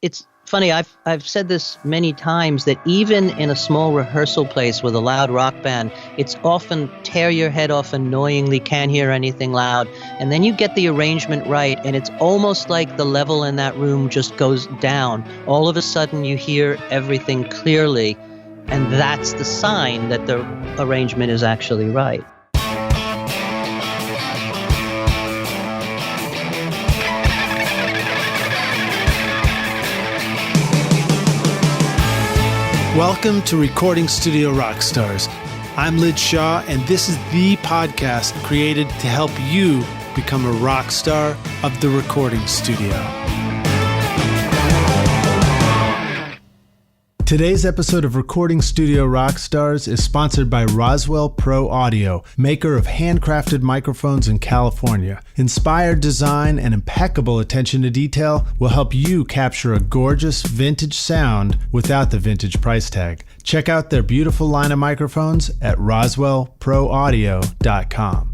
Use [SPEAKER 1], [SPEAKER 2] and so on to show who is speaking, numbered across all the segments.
[SPEAKER 1] it's funny. I've said this many times that even in a small rehearsal place with a loud rock band, it's often tear your head off annoyingly, can't hear anything loud. And then you get the arrangement right, and it's almost like the level in that room just goes down. All of a sudden you hear everything clearly, and that's the sign that the arrangement is actually right.
[SPEAKER 2] Welcome to Recording Studio Rockstars. I'm Lid Shaw, and this is the podcast created to help you become a rock star of the recording studio. Today's episode of Recording Studio Rockstars is sponsored by Roswell Pro Audio, maker of handcrafted microphones in California. Inspired design and impeccable attention to detail will help you capture a gorgeous vintage sound without the vintage price tag. Check out their beautiful line of microphones at roswellproaudio.com.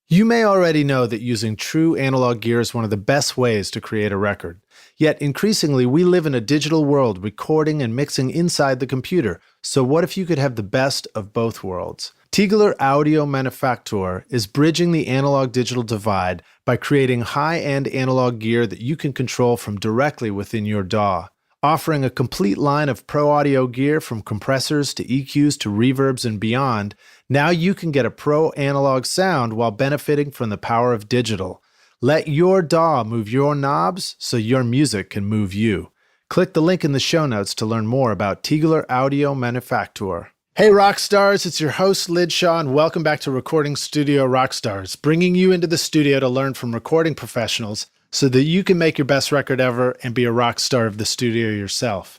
[SPEAKER 2] You may already know that using true analog gear is one of the best ways to create a record. Yet increasingly, we live in a digital world, recording and mixing inside the computer. So what if you could have the best of both worlds? Tegeler Audio Manufacture is bridging the analog-digital divide by creating high-end analog gear that you can control from directly within your DAW. Offering a complete line of pro audio gear from compressors to EQs to reverbs and beyond, now you can get a pro analog sound while benefiting from the power of digital. Let your DAW move your knobs so your music can move you. Click the link in the show notes to learn more about Tegeler Audio Manufacture. Hey Rockstars, it's your host Lid Shaw, and welcome back to Recording Studio Rockstars, bringing you into the studio to learn from recording professionals so that you can make your best record ever and be a rock star of the studio yourself.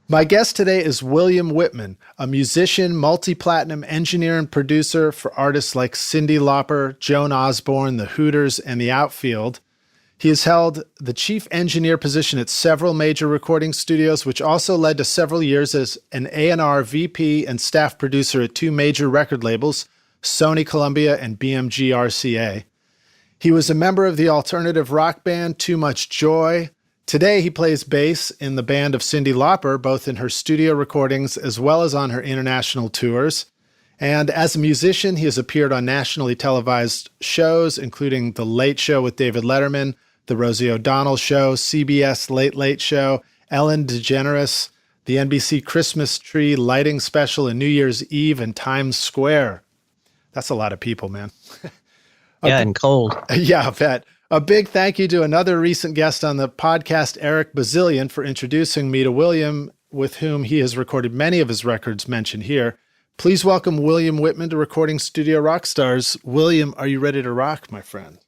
[SPEAKER 2] My guest today is William Wittman, a musician, multi-platinum engineer and producer for artists like Cyndi Lauper, Joan Osborne, the Hooters, and the Outfield. He has held the chief engineer position at several major recording studios, which also led to several years as an A&R VP and staff producer at two major record labels, Sony Columbia and BMG RCA. He was a member of the alternative rock band Too Much Joy. Today, he plays bass in the band of Cyndi Lauper, both in her studio recordings as well as on her international tours. And as a musician, he has appeared on nationally televised shows, including The Late Show with David Letterman, The Rosie O'Donnell Show, CBS Late Late Show, Ellen DeGeneres, the NBC Christmas Tree Lighting Special, and New Year's Eve in Times Square. That's a lot of people, man.
[SPEAKER 1] Yeah, and cold.
[SPEAKER 2] Yeah, I bet. A big thank you to another recent guest on the podcast, Eric Bazillion, for introducing me to William, with whom he has recorded many of his records mentioned here. Please welcome William Wittman to Recording Studio Rockstars. William, are you ready to rock, my friend?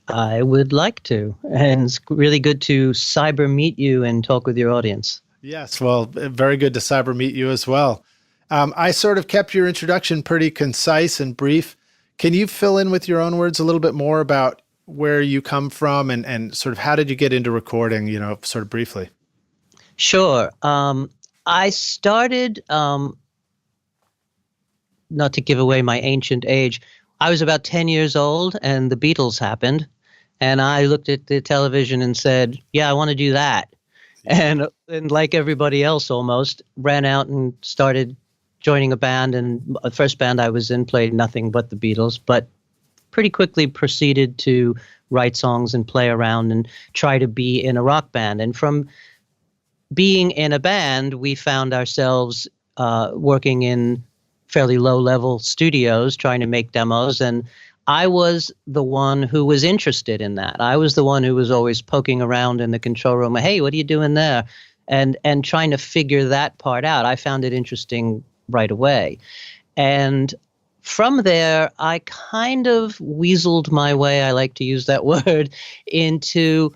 [SPEAKER 1] I would like to. And it's really good to cyber meet you and talk with your audience.
[SPEAKER 2] Yes, well, very good to cyber meet you as well. I sort of kept your introduction pretty concise and brief. Can you fill in with your own words a little bit more about where you come from and sort of how did you get into recording, sort of briefly?
[SPEAKER 1] Sure. I started, not to give away my ancient age, I was about 10 years old and the Beatles happened. And I looked at the television and said, yeah, I want to do that. And like everybody else almost, ran out and started joining a band. And the first band I was in played nothing but the Beatles, but pretty quickly proceeded to write songs and play around and try to be in a rock band. And from being in a band, we found ourselves working in fairly low-level studios trying to make demos. And I was the one who was interested in that. I was the one who was always poking around in the control room. Hey, what are you doing there? And trying to figure that part out. I found it interesting right away. And from there, I kind of weaseled my way, I like to use that word, into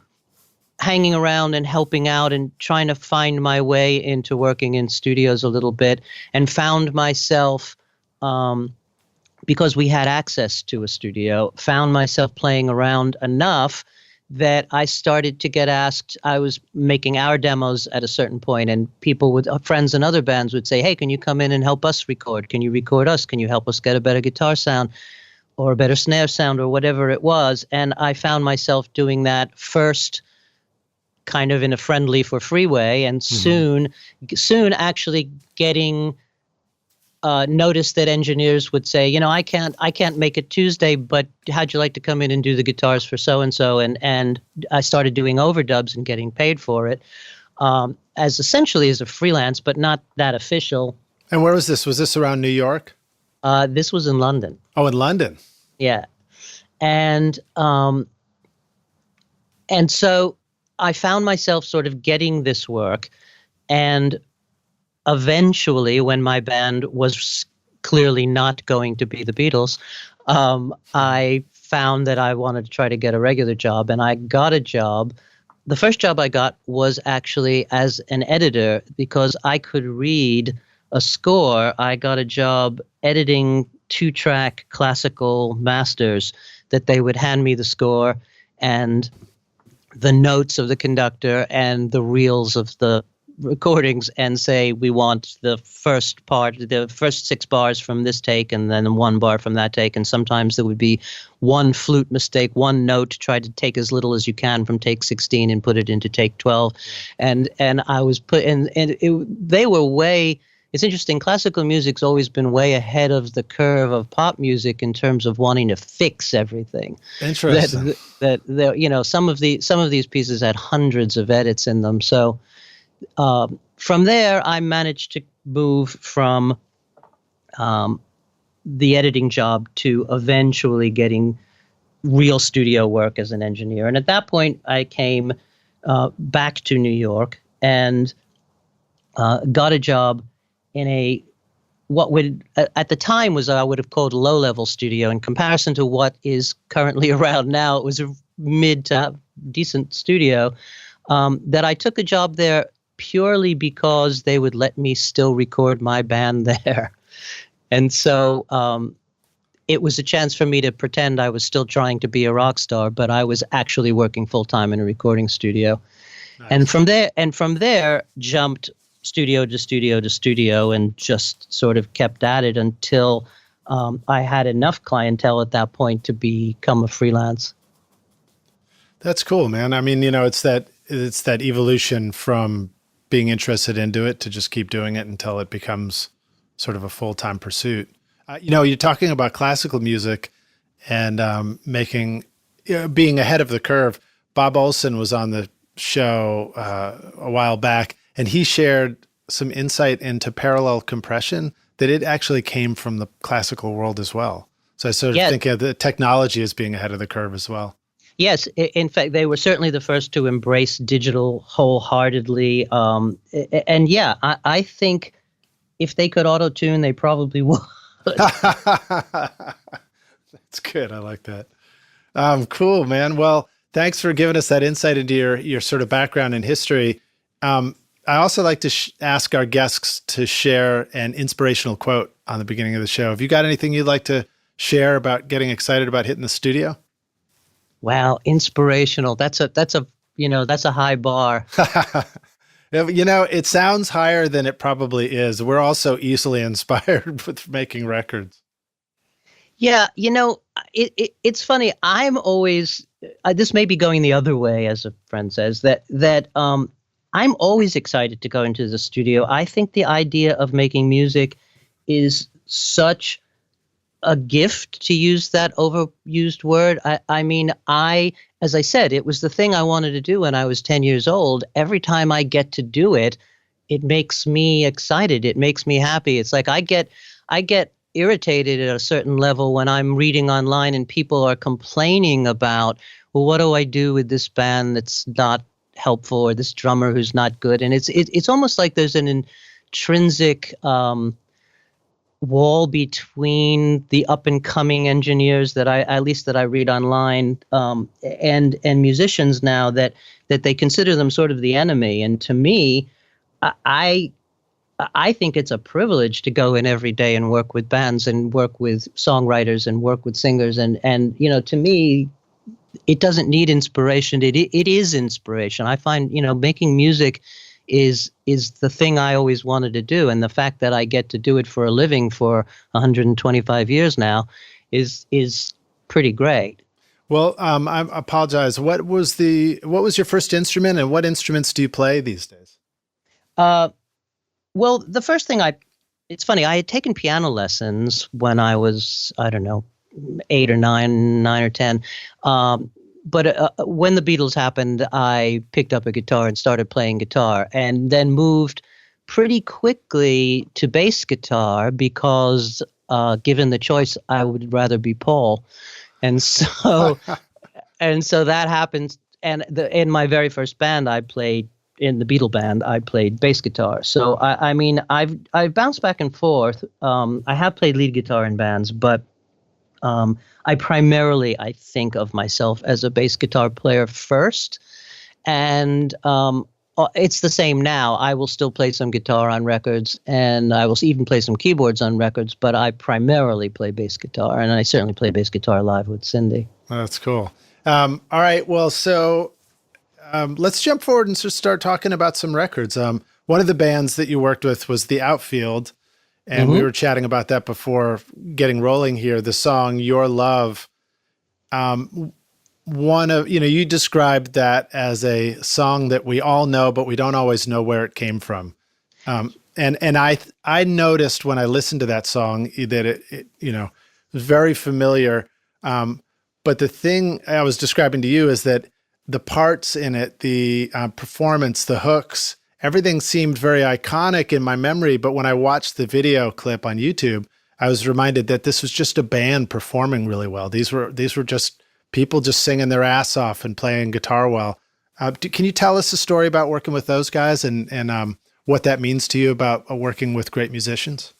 [SPEAKER 1] hanging around and helping out and trying to find my way into working in studios a little bit, and found myself, because we had access to a studio, found myself playing around enough that I started to get asked. I was making our demos at a certain point, and people with friends in other bands would say, hey, can you come in and help us record? Can you record us? Can you help us get a better guitar sound or a better snare sound or whatever it was? And I found myself doing that first kind of in a friendly for free way, and soon actually getting noticed that engineers would say, I can't make it Tuesday, but how'd you like to come in and do the guitars for so and so? And I started doing overdubs and getting paid for it, as essentially as a freelance, but not that official.
[SPEAKER 2] And where was this? Was this around New York?
[SPEAKER 1] This was in London.
[SPEAKER 2] Oh, in London.
[SPEAKER 1] Yeah, and so I found myself sort of getting this work, and eventually, when my band was clearly not going to be the Beatles, I found that I wanted to try to get a regular job, and I got a job. The first job I got was actually as an editor, because I could read a score. I got a job editing 2-track classical masters that they would hand me the score and the notes of the conductor and the reels of the recordings, and say, we want the first 6 bars from this take, and then 1 bar from that take. And sometimes there would be one flute mistake, one note, try to take as little as you can from take 16 and put it into take 12. Yeah. And I was they were way. It's interesting. Classical music's always been way ahead of the curve of pop music in terms of wanting to fix everything.
[SPEAKER 2] Interesting.
[SPEAKER 1] Some of these pieces had hundreds of edits in them. So from there, I managed to move from the editing job to eventually getting real studio work as an engineer. And at that point, I came back to New York and got a job in what would at the time was I would have called a low-level studio. In comparison to what is currently around now, it was a mid to decent studio. That I took a job there purely because they would let me still record my band there. And so it was a chance for me to pretend I was still trying to be a rock star, but I was actually working full-time in a recording studio. Nice. And from there jumped studio to studio to studio and just sort of kept at it until I had enough clientele at that point to become a freelance.
[SPEAKER 2] That's cool, man. I mean, it's that evolution from being interested into it to just keep doing it until it becomes sort of a full-time pursuit. You're talking about classical music and being ahead of the curve. Bob Olson was on the show a while back, and he shared some insight into parallel compression, that it actually came from the classical world as well. So I sort of think of the technology as being ahead of the curve as well.
[SPEAKER 1] Yes, in fact, they were certainly the first to embrace digital wholeheartedly. I think if they could auto-tune, they probably would.
[SPEAKER 2] That's good. I like that. Cool, man. Well, thanks for giving us that insight into your sort of background and history. I also like to ask our guests to share an inspirational quote on the beginning of the show. Have you got anything you'd like to share about getting excited about hitting the studio?
[SPEAKER 1] Wow, inspirational. That's a high bar.
[SPEAKER 2] It sounds higher than it probably is. We're all so easily inspired with making records.
[SPEAKER 1] Yeah, it's funny. I'm always this may be going the other way, as a friend says, that I'm always excited to go into the studio. I think the idea of making music is such a gift, to use that overused word. I mean, as I said, it was the thing I wanted to do when I was 10 years old. Every time I get to do it, it makes me excited. It makes me happy. It's like I get irritated at a certain level when I'm reading online and people are complaining about, well, what do I do with this band that's not helpful, or this drummer who's not good? And it's almost like there's an intrinsic wall between the up and coming engineers that I read online, and musicians now that they consider them sort of the enemy. And to me, I think it's a privilege to go in every day and work with bands and work with songwriters and work with singers. And to me, it doesn't need inspiration. It is inspiration. I find, making music is the thing I always wanted to do. And the fact that I get to do it for a living for 125 years now is pretty great.
[SPEAKER 2] Well, I apologize. What was your first instrument, and what instruments do you play these days?
[SPEAKER 1] Uh, well, the first thing it's funny, I had taken piano lessons when I was, I don't know, 8 or 9 or 10. But when the Beatles happened, I picked up a guitar and started playing guitar, and then moved pretty quickly to bass guitar because, given the choice, I would rather be Paul. And so and so that happens. And in my very first band, I played in the Beatle band. I played bass guitar. So I mean, I've bounced back and forth. I have played lead guitar in bands, but I primarily, I think of myself as a bass guitar player first, and it's the same now. I will still play some guitar on records, and I will even play some keyboards on records, but I primarily play bass guitar, and I certainly play bass guitar live with Cyndi.
[SPEAKER 2] That's cool. All right. Well, so let's jump forward and just start talking about some records. One of the bands that you worked with was the Outfield, and we were chatting about that before getting rolling here. The song "Your Love," you described that as a song that we all know, but we don't always know where it came from. And I noticed when I listened to that song that it was very familiar. But the thing I was describing to you is that the parts in it, the performance, the hooks, everything seemed very iconic in my memory. But when I watched the video clip on YouTube, I was reminded that this was just a band performing really well. These were just people just singing their ass off and playing guitar well. Can you tell us a story about working with those guys and what that means to you about working with great musicians?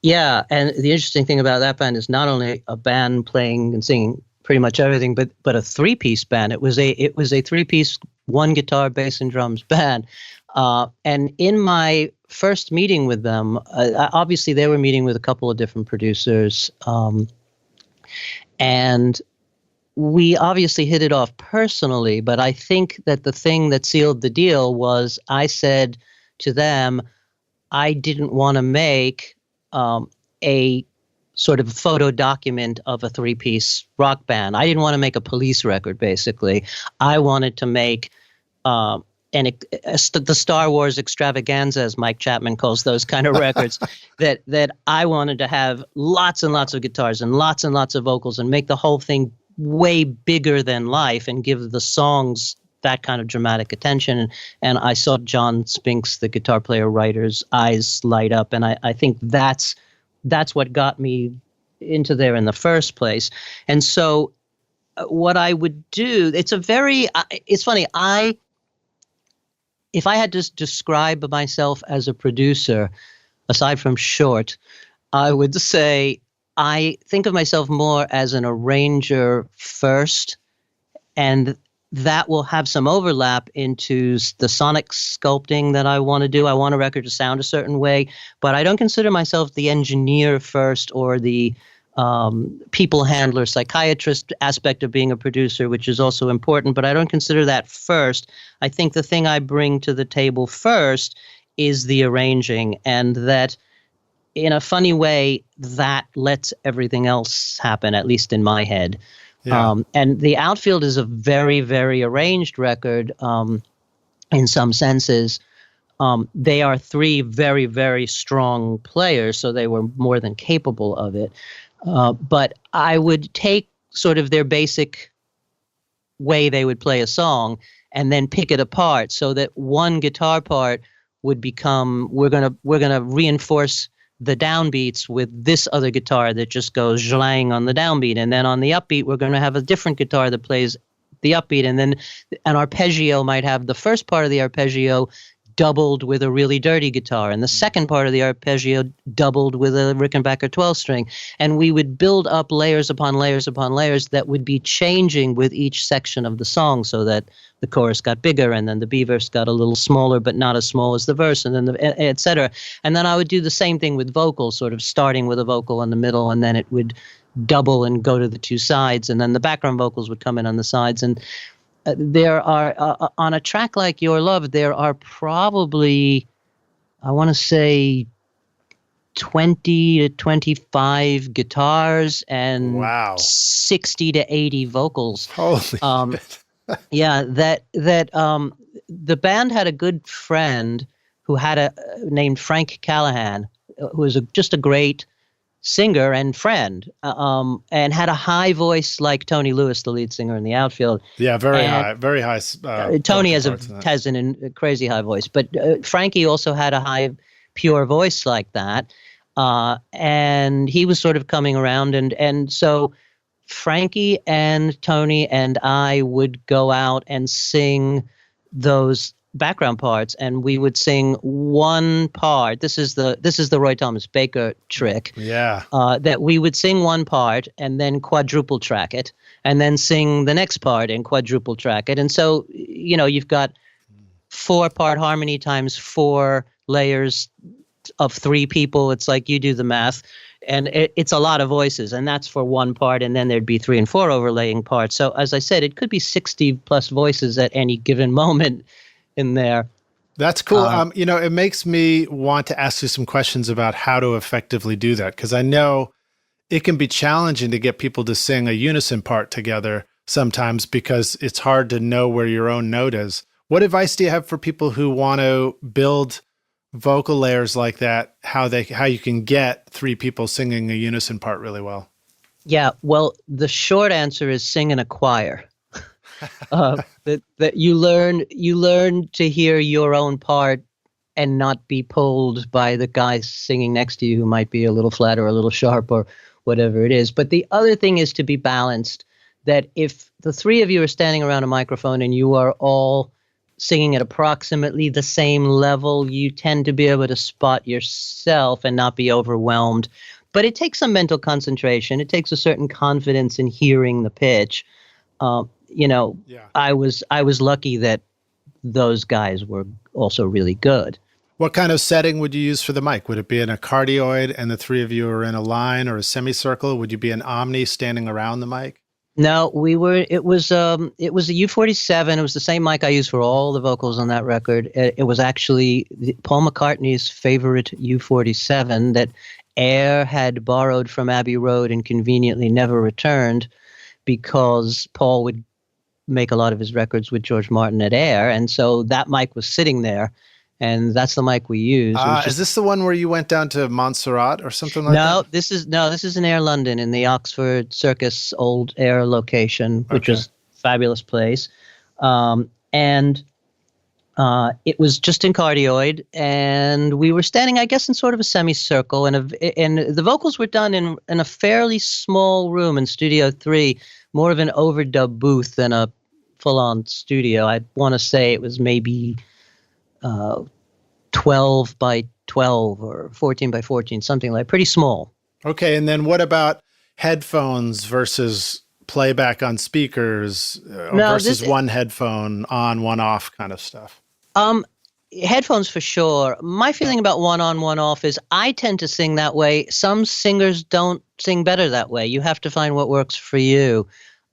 [SPEAKER 1] Yeah, and the interesting thing about that band is not only a band playing and singing pretty much everything, but a three-piece band. It was a three-piece, one guitar, bass, and drums band. And in my first meeting with them, obviously they were meeting with a couple of different producers, and we obviously hit it off personally. But I think that the thing that sealed the deal was I said to them, I didn't want to make a sort of photo document of a three-piece rock band. I didn't want to make a Police record, basically. I wanted to make the Star Wars extravaganza, as Mike Chapman calls those kind of records, that I wanted to have lots and lots of guitars and lots of vocals and make the whole thing way bigger than life and give the songs that kind of dramatic attention. And I saw John Spinks, the guitar player writer's eyes light up. And I think that's what got me into there in the first place. And so what I would do, it's funny. If I had to describe myself as a producer, aside from short, I would say I think of myself more as an arranger first, and that will have some overlap into the sonic sculpting that I want to do. I want a record to sound a certain way, but I don't consider myself the engineer first or the people handler, psychiatrist aspect of being a producer, which is also important, but I don't consider that first. I think the thing I bring to the table first is the arranging, and that in a funny way, that lets everything else happen, at least in my head. Yeah. And the Outfield is a very, very arranged record in some senses. They are three very, very strong players, so they were more than capable of it. But I would take sort of their basic way they would play a song and then pick it apart so that one guitar part would become, we're gonna reinforce the downbeats with this other guitar that just goes zhlang on the downbeat, and then on the upbeat we're going to have a different guitar that plays the upbeat, and then an arpeggio might have the first part of the arpeggio doubled with a really dirty guitar, and the second part of the arpeggio doubled with a Rickenbacker 12-string, and we would build up layers upon layers upon layers that would be changing with each section of the song, so that the chorus got bigger, and then the B-verse got a little smaller, but not as small as the verse, and then et cetera. And then I would do the same thing with vocals, sort of starting with a vocal in the middle, and then it would double and go to the two sides, and then the background vocals would come in on the sides. And there are, on a track like Your Love, there are probably, I want to say, 20 to 25 guitars and
[SPEAKER 2] Wow.
[SPEAKER 1] 60 to 80 vocals.
[SPEAKER 2] Holy shit.
[SPEAKER 1] Yeah, the band had a good friend who had named Frank Callahan, who was just a great singer and friend, and had a high voice like Tony Lewis, the lead singer in the Outfield.
[SPEAKER 2] Yeah, very high.
[SPEAKER 1] Tony has a crazy high voice, but Frankie also had a high, pure voice like that, and he was sort of coming around, and so Frankie and Tony and I would go out and sing those background parts, and we would sing one part. This is the Roy Thomas Baker trick.
[SPEAKER 2] Yeah.
[SPEAKER 1] That we would sing one part and then quadruple track it, and then sing the next part and quadruple track it. And so, you've got 4-part harmony times 4 layers of 3 people. It's like, you do the math. And it's a lot of voices, and that's for one part, and then there'd be 3 and 4 overlaying parts. So as I said, it could be 60 plus voices at any given moment in there.
[SPEAKER 2] That's cool. It makes me want to ask you some questions about how to effectively do that, because I know it can be challenging to get people to sing a unison part together sometimes because it's hard to know where your own note is. What advice do you have for people who want to build vocal layers like that, how you can get 3 people singing a unison part really well?
[SPEAKER 1] Yeah, well, the short answer is sing in a choir. That you learn to hear your own part and not be pulled by the guy singing next to you who might be a little flat or a little sharp or whatever it is. But the other thing is to be balanced, that if the 3 of you are standing around a microphone and you are all singing at approximately the same level, you tend to be able to spot yourself and not be overwhelmed. But it takes some mental concentration. It takes a certain confidence in hearing the pitch. I was lucky that those guys were also really good.
[SPEAKER 2] What kind of setting would you use for the mic? Would it be in a cardioid and the 3 of you are in a line or a semicircle? Would you be an omni standing around the mic?
[SPEAKER 1] No, it was a U47. It was the same mic I used for all the vocals on that record. It was actually Paul McCartney's favorite U47 that Air had borrowed from Abbey Road and conveniently never returned, because Paul would make a lot of his records with George Martin at Air. And so that mic was sitting there, and that's the mic we used.
[SPEAKER 2] Is this the one where you went down to Montserrat or something like that?
[SPEAKER 1] This is in Air London, in the Oxford Circus old Air location, which was a fabulous place. And it was just in cardioid, and we were standing, I guess, in sort of a semicircle, and the vocals were done in a fairly small room in Studio 3, more of an overdub booth than a full-on studio. I want to say it was maybe 12 by 12 or 14 by 14, something like pretty small.
[SPEAKER 2] Okay, and then what about headphones versus playback on speakers versus one headphone on, one off kind of stuff?
[SPEAKER 1] Headphones for sure. My feeling about one on, one off is I tend to sing that way. Some singers don't sing better that way. You have to find what works for you.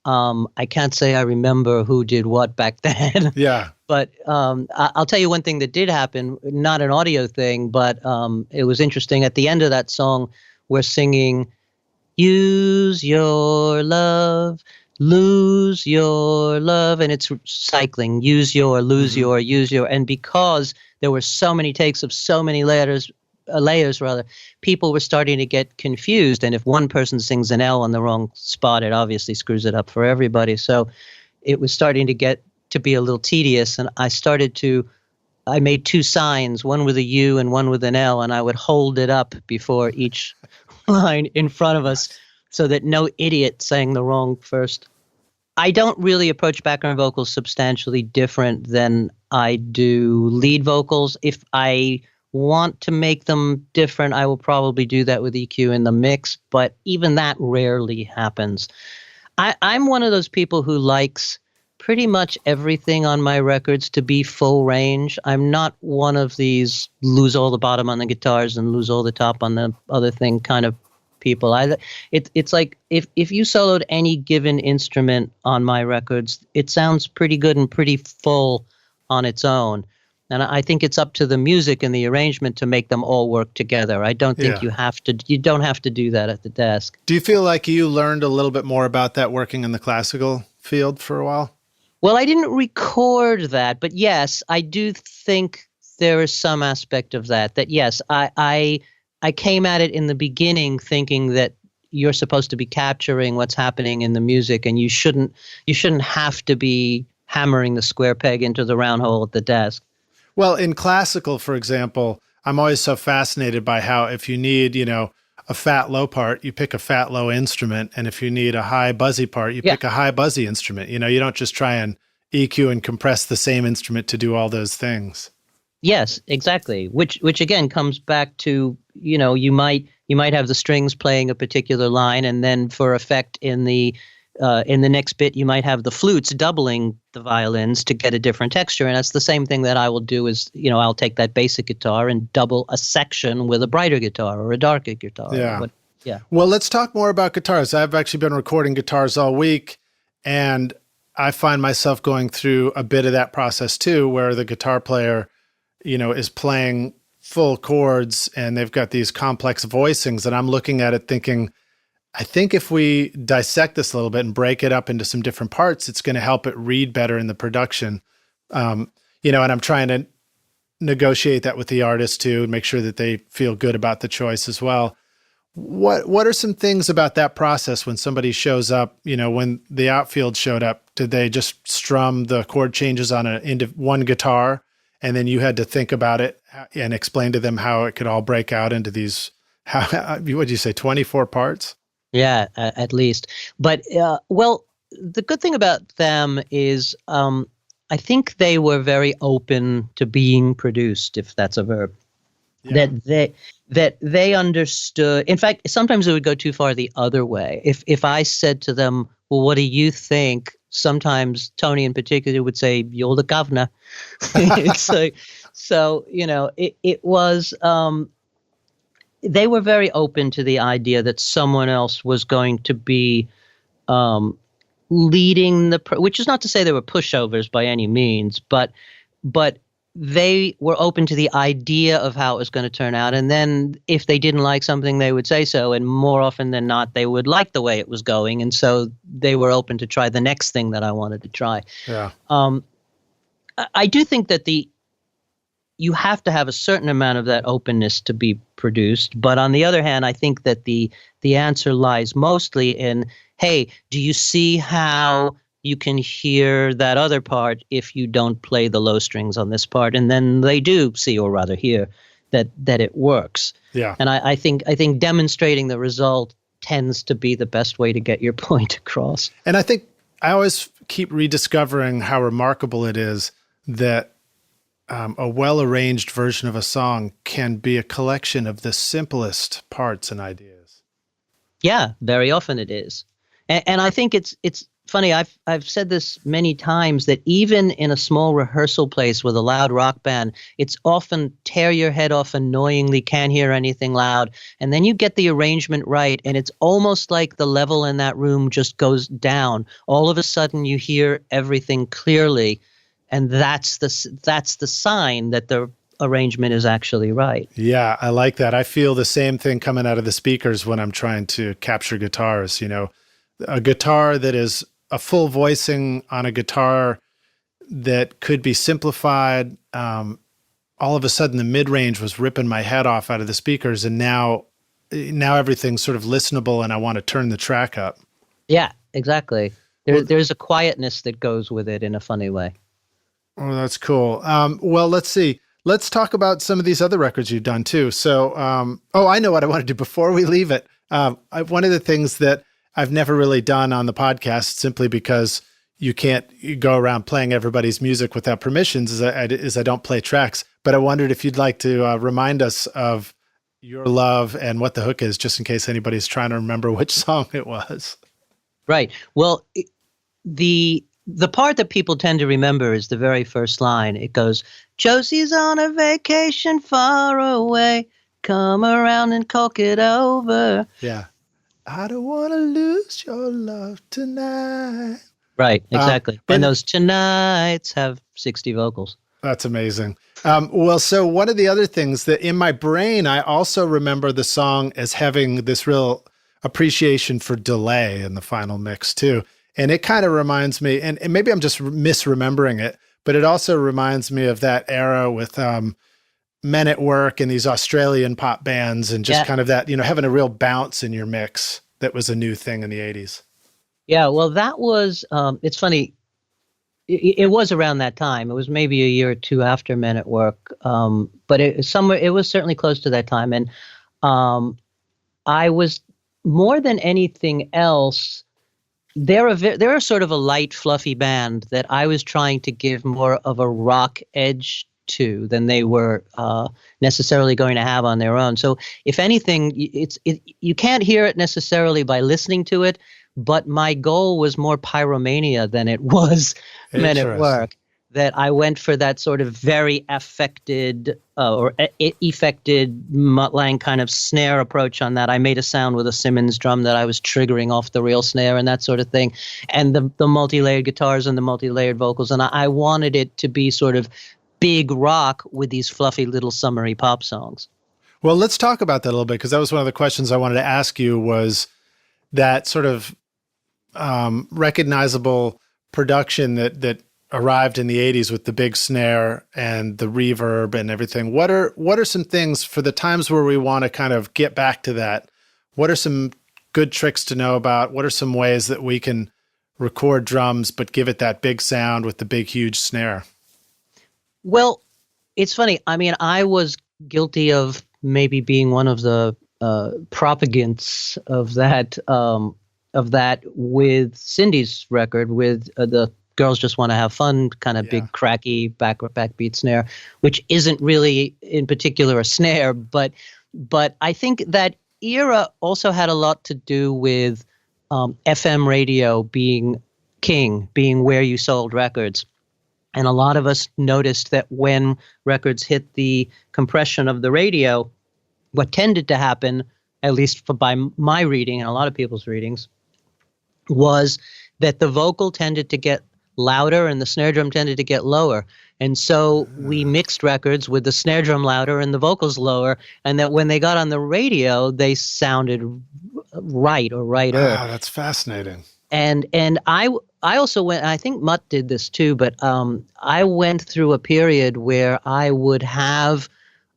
[SPEAKER 1] I can't say I remember who did what back then.
[SPEAKER 2] Yeah.
[SPEAKER 1] But I'll tell you one thing that did happen, not an audio thing, but it was interesting. At the end of that song, we're singing, "Use your love, lose your love," and it's cycling, use your, lose your, use your. And because there were so many takes of so many layers, people were starting to get confused. And if one person sings an L on the wrong spot, it obviously screws it up for everybody. So it was starting to get to be a little tedious. And I made 2 signs, one with a U and one with an L, and I would hold it up before each line in front of us so that no idiot sang the wrong first. I don't really approach background vocals substantially different than I do lead vocals. If I want to make them different, I will probably do that with EQ in the mix, but even that rarely happens. I'm one of those people who likes pretty much everything on my records to be full range. I'm not one of these lose all the bottom on the guitars and lose all the top on the other thing kind of people. It's like if you soloed any given instrument on my records, it sounds pretty good and pretty full on its own. And I think it's up to the music and the arrangement to make them all work together. I don't think you don't have to do that at the desk.
[SPEAKER 2] Do you feel like you learned a little bit more about that working in the classical field for a while?
[SPEAKER 1] Well, I didn't record that, but yes, I do think there is some aspect of that. That yes, I came at it in the beginning thinking that you're supposed to be capturing what's happening in the music, and you shouldn't have to be hammering the square peg into the round hole at the desk.
[SPEAKER 2] Well, in classical, for example, I'm always so fascinated by how if you need, a fat low part, you pick a fat low instrument. And if you need a high buzzy part, you pick a high buzzy instrument. You don't just try and EQ and compress the same instrument to do all those things.
[SPEAKER 1] Yes, exactly. Which again comes back to, you might have the strings playing a particular line, and then for effect in the next bit, you might have the flutes doubling the violins to get a different texture. And that's the same thing that I will do is, I'll take that basic guitar and double a section with a brighter guitar or a darker guitar.
[SPEAKER 2] Yeah. Well, let's talk more about guitars. I've actually been recording guitars all week, and I find myself going through a bit of that process too, where the guitar player, is playing full chords and they've got these complex voicings, and I'm looking at it thinking, I think if we dissect this a little bit and break it up into some different parts, it's going to help it read better in the production. And I'm trying to negotiate that with the artist too, and make sure that they feel good about the choice as well. What are some things about that process when somebody shows up, when the Outfield showed up, did they just strum the chord changes on into one guitar, and then you had to think about it and explain to them how it could all break out into these, what did you say, 24 parts?
[SPEAKER 1] Yeah, at least. But, well, the good thing about them is I think they were very open to being produced, if that's a verb. Yeah. That they understood. In fact, sometimes it would go too far the other way. If I said to them, well, what do you think? Sometimes Tony in particular would say, you're the governor. So, it was, they were very open to the idea that someone else was going to be leading which is not to say they were pushovers by any means, but they were open to the idea of how it was going to turn out. And then if they didn't like something, they would say so. And more often than not, they would like the way it was going. And so they were open to try the next thing that I wanted to try. Yeah. I do think that you have to have a certain amount of that openness to be produced. But on the other hand, I think that the answer lies mostly in, hey, do you see how you can hear that other part if you don't play the low strings on this part? And then they do see, or rather hear, that it works. Yeah. And I think demonstrating the result tends to be the best way to get your point across.
[SPEAKER 2] And I think I always keep rediscovering how remarkable it is that a well-arranged version of a song can be a collection of the simplest parts and ideas.
[SPEAKER 1] Yeah, very often it is. And I think it's funny, I've said this many times, that even in a small rehearsal place with a loud rock band, it's often tear your head off annoyingly, can't hear anything loud. And then you get the arrangement right, and it's almost like the level in that room just goes down. All of a sudden you hear everything clearly, and that's the sign that the arrangement is actually right.
[SPEAKER 2] Yeah, I like that. I feel the same thing coming out of the speakers when I'm trying to capture guitars. A guitar that is a full voicing on a guitar that could be simplified. All of a sudden, the mid-range was ripping my head off out of the speakers, and now everything's sort of listenable, and I want to turn the track up.
[SPEAKER 1] Yeah, exactly. There's a quietness that goes with it in a funny way.
[SPEAKER 2] Oh, that's cool. Well, let's see. Let's talk about some of these other records you've done too. So, I know what I want to do before we leave it. One of the things that I've never really done on the podcast, simply because you go around playing everybody's music without permissions, is I don't play tracks. But I wondered if you'd like to remind us of your love and what the hook is, just in case anybody's trying to remember which song it was.
[SPEAKER 1] Right. Well, the part that people tend to remember is the very first line. It goes, Josie's on a vacation far away. Come around and talk it over.
[SPEAKER 2] Yeah. I don't want to lose your love tonight.
[SPEAKER 1] Right, exactly. And those tonights have 60 vocals.
[SPEAKER 2] That's amazing. Well, so one of the other things that in my brain, I also remember the song as having this real appreciation for delay in the final mix too. And it kind of reminds me, and maybe I'm just misremembering it, but it also reminds me of that era with Men at Work and these Australian pop bands and just kind of that, having a real bounce in your mix that was a new thing in the 80s.
[SPEAKER 1] Yeah, well, that was, it's funny. It was around that time. It was maybe a year or two after Men at Work, but it was certainly close to that time. And I was, more than anything else, they're sort of a light, fluffy band that I was trying to give more of a rock edge to than they were necessarily going to have on their own. So if anything, you can't hear it necessarily by listening to it. But my goal was more Pyromania than it was Men at Work. That I went for that sort of very affected effected Mutt Lange kind of snare approach on that. I made a sound with a Simmons drum that I was triggering off the real snare and that sort of thing. And the multi-layered guitars and the multi-layered vocals. And I wanted it to be sort of big rock with these fluffy little summery pop songs.
[SPEAKER 2] Well, let's talk about that a little bit, because that was one of the questions I wanted to ask you, was that sort of recognizable production that arrived in the 80s with the big snare and the reverb and everything. What are some things for the times where we want to kind of get back to that? What are some good tricks to know about? What are some ways that we can record drums but give it that big sound with the big, huge snare? Well,
[SPEAKER 1] it's funny. I mean, I was guilty of maybe being one of the propagants of that with Cyndi's record, with the Girls Just Want to Have Fun kind of big cracky backbeat snare, which isn't really in particular a snare, but I think that era also had a lot to do with FM radio being king, being where you sold records. And a lot of us noticed that when records hit the compression of the radio, what tended to happen, at least by my reading and a lot of people's readings, was that the vocal tended to get louder and the snare drum tended to get lower. And so we mixed records with the snare drum louder and the vocals lower, and that when they got on the radio, they sounded right or righter.
[SPEAKER 2] Wow, that's fascinating.
[SPEAKER 1] And I also went, I think Mutt did this too, but I went through a period where I would have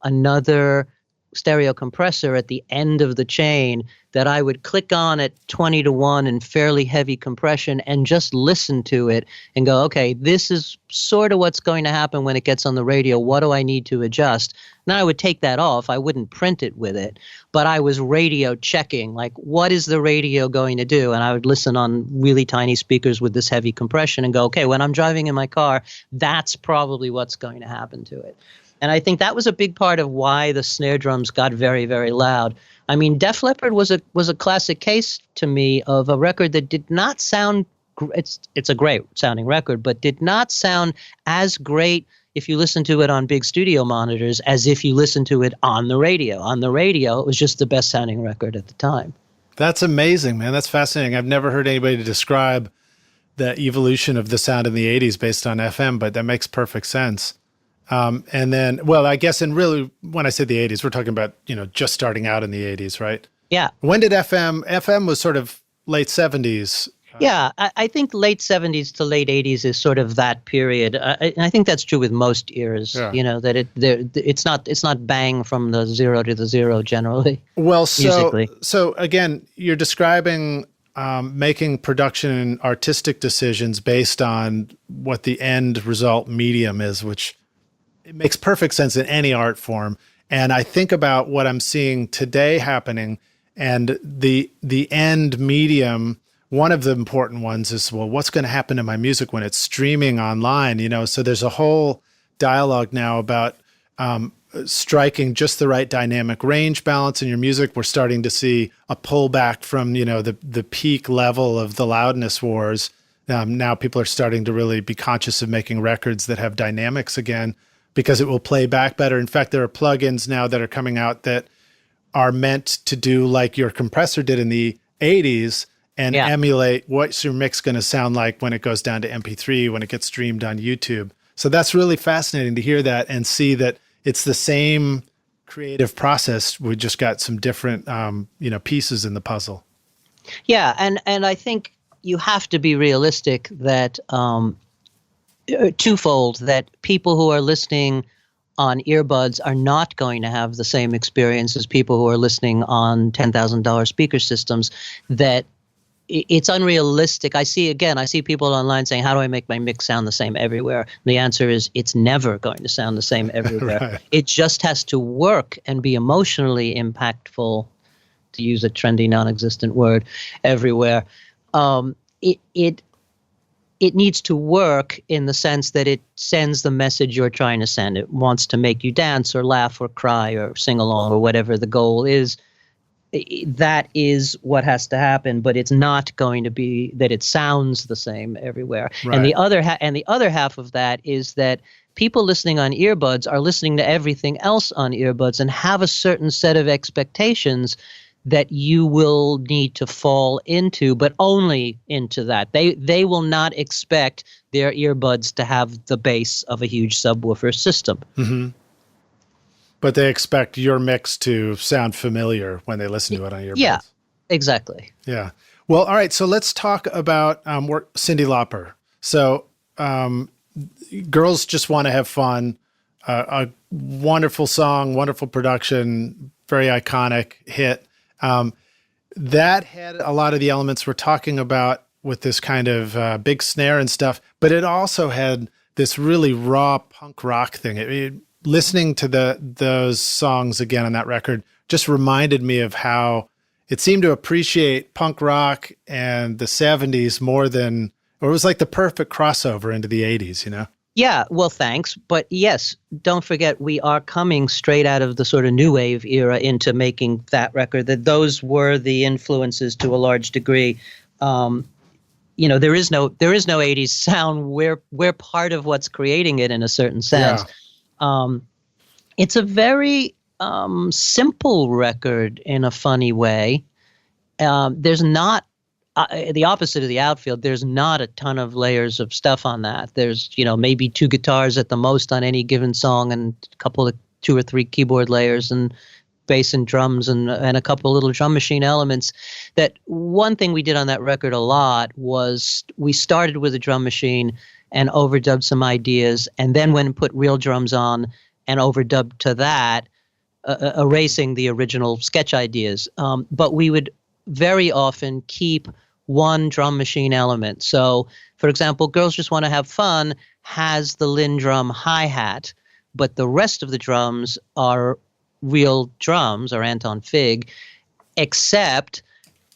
[SPEAKER 1] another stereo compressor at the end of the chain that I would click on at 20-to-1 and fairly heavy compression and just listen to it and go, okay, this is sort of what's going to happen when it gets on the radio. What do I need to adjust? Now I would take that off. I wouldn't print it with it, but I was radio checking, like, what is the radio going to do? And I would listen on really tiny speakers with this heavy compression and go, okay, when I'm driving in my car, that's probably what's going to happen to it. And I think that was a big part of why the snare drums got very, very loud. I mean, Def Leppard was a classic case to me of a record that did not sound it's a great sounding record, but did not sound as great if you listen to it on big studio monitors as if you listen to it on the radio. On the radio, it was just the best sounding record at the time.
[SPEAKER 2] That's amazing, man. That's fascinating. I've never heard anybody describe the evolution of the sound in the 80s based on FM, but that makes perfect sense. And then, well, I guess, and really, when I say the 80s, we're talking about, just starting out in the 80s, right?
[SPEAKER 1] Yeah.
[SPEAKER 2] When did FM was sort of late 70s.
[SPEAKER 1] Yeah, I think late 70s to late 80s is sort of that period. And I think that's true with most eras, that it's not bang from the zero to the zero generally.
[SPEAKER 2] Well,
[SPEAKER 1] musically.
[SPEAKER 2] So again, you're describing making production and artistic decisions based on what the end result medium is, which it makes perfect sense in any art form. And I think about what I'm seeing today happening, and the end medium. One of the important ones is, well, what's going to happen to my music when it's streaming online? So there's a whole dialogue now about striking just the right dynamic range balance in your music. We're starting to see a pullback from, the peak level of the loudness wars. Now people are starting to really be conscious of making records that have dynamics again, because it will play back better. In fact, there are plugins now that are coming out that are meant to do like your compressor did in the 80s, and emulate what's your mix going to sound like when it goes down to MP3, when it gets streamed on YouTube. So that's really fascinating to hear that and see that it's the same creative process. We just got some different, pieces in the puzzle.
[SPEAKER 1] Yeah, and I think you have to be realistic that twofold, that people who are listening on earbuds are not going to have the same experience as people who are listening on $10,000 speaker systems, that it's unrealistic. I see people online saying, how do I make my mix sound the same everywhere? And the answer is it's never going to sound the same everywhere.
[SPEAKER 2] Right.
[SPEAKER 1] It just has to work and be emotionally impactful, to use a trendy non-existent word, everywhere. It needs to work in the sense that it sends the message you're trying to send. It wants to make you dance or laugh or cry or sing along or whatever the goal is. That is what has to happen, but it's not going to be that it sounds the same everywhere.
[SPEAKER 2] Right.
[SPEAKER 1] And the other half of that is that people listening on earbuds are listening to everything else on earbuds and have a certain set of expectations that you will need to fall into, but only into that. They will not expect their earbuds to have the bass of a huge subwoofer system.
[SPEAKER 2] Mm-hmm. But they expect your mix to sound familiar when they listen to it on earbuds.
[SPEAKER 1] Yeah, exactly.
[SPEAKER 2] Yeah. Well, all right. So let's talk about Cyndi Lauper. So Girls Just Want to Have Fun, a wonderful song, wonderful production, very iconic hit. That had a lot of the elements we're talking about with this kind of big snare and stuff, but it also had this really raw punk rock thing. Listening to those songs again on that record just reminded me of how it seemed to appreciate punk rock and the 70s more than, or it was like the perfect crossover into the 80s, you know?
[SPEAKER 1] Yeah, well, thanks. But yes, don't forget, we are coming straight out of the sort of new wave era into making that record, that those were the influences to a large degree. There is no 80s sound. We're part of what's creating it in a certain sense. Yeah. It's a very simple record in a funny way. There's not the opposite of the Outfield. There's not a ton of layers of stuff on that. There's maybe two guitars at the most on any given song, and a couple of 2 or 3 keyboard layers and bass and drums and a couple of little drum machine elements. That one thing we did on that record a lot was we started with a drum machine and overdubbed some ideas, and then went and put real drums on and overdubbed to that, erasing the original sketch ideas. But we would very often keep one drum machine element. So, for example, Girls Just Want to Have Fun has the Linn drum hi-hat, but the rest of the drums are real drums, or Anton Fig, except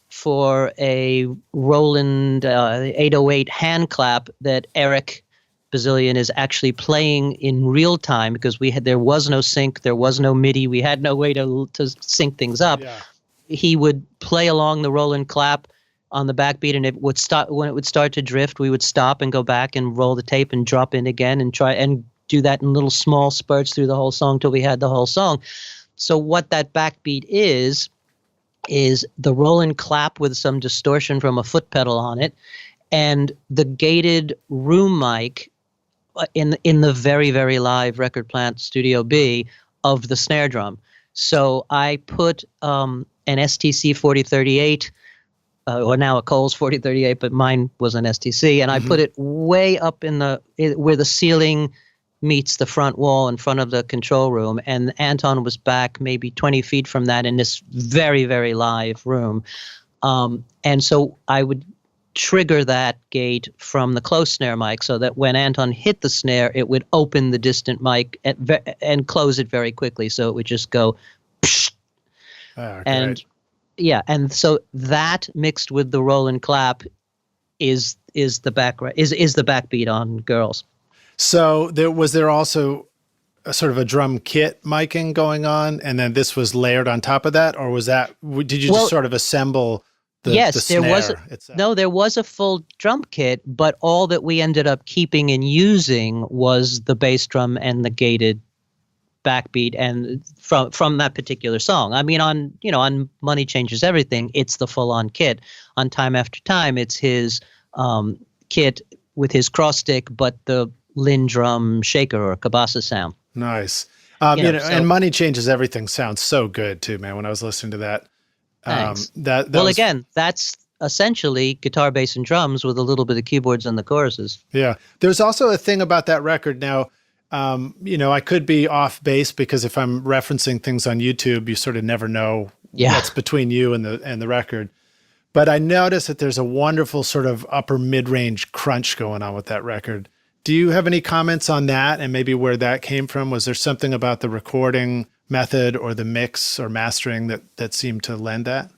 [SPEAKER 1] for a Roland 808 hand clap that Eric Bazillion is actually playing in real time, because there was no sync, there was no MIDI, we had no way to sync things up. Yeah. He would play along the Roland clap on the backbeat, and it would stop when it would start to drift. We would stop and go back and roll the tape and drop in again and try and do that in little small spurts through the whole song till we had the whole song. So what that backbeat is the Roland clap with some distortion from a foot pedal on it, and the gated room mic in the very, very live Record Plant Studio B of the snare drum. So I put an STC 4038, or now a Coles 4038, but mine was an STC, and I put it way up where the ceiling meets the front wall in front of the control room, and Anton was back maybe 20 feet from that in this very, very live room. And so I would trigger that gate from the close snare mic, so that when Anton hit the snare, it would open the distant mic and close it very quickly, so it would just go psh. And yeah, and so that mixed with the Roland clap is the backbeat on Girls.
[SPEAKER 2] So was there also a sort of a drum kit miking going on, and then this was layered on top of that, or did you just sort of assemble the snare?
[SPEAKER 1] There was a full drum kit, but all that we ended up keeping and using was the bass drum and the gated backbeat, and from that particular song. I mean, on Money Changes Everything, it's the full-on kit. On Time After Time, it's his kit with his cross stick, but the Lindrum shaker or cabasa sound.
[SPEAKER 2] Nice.
[SPEAKER 1] And
[SPEAKER 2] Money Changes Everything sounds so good too, man. When I was listening to that,
[SPEAKER 1] thanks.
[SPEAKER 2] that was,
[SPEAKER 1] again, that's essentially guitar, bass, and drums with a little bit of keyboards and the choruses.
[SPEAKER 2] Yeah. There's also a thing about that record now. I could be off base because if I'm referencing things on YouTube, you sort of never know what's between you and the record. But I noticed that there's a wonderful sort of upper mid-range crunch going on with that record. Do you have any comments on that and maybe where that came from? Was there something about the recording method or the mix or mastering that seemed to lend that?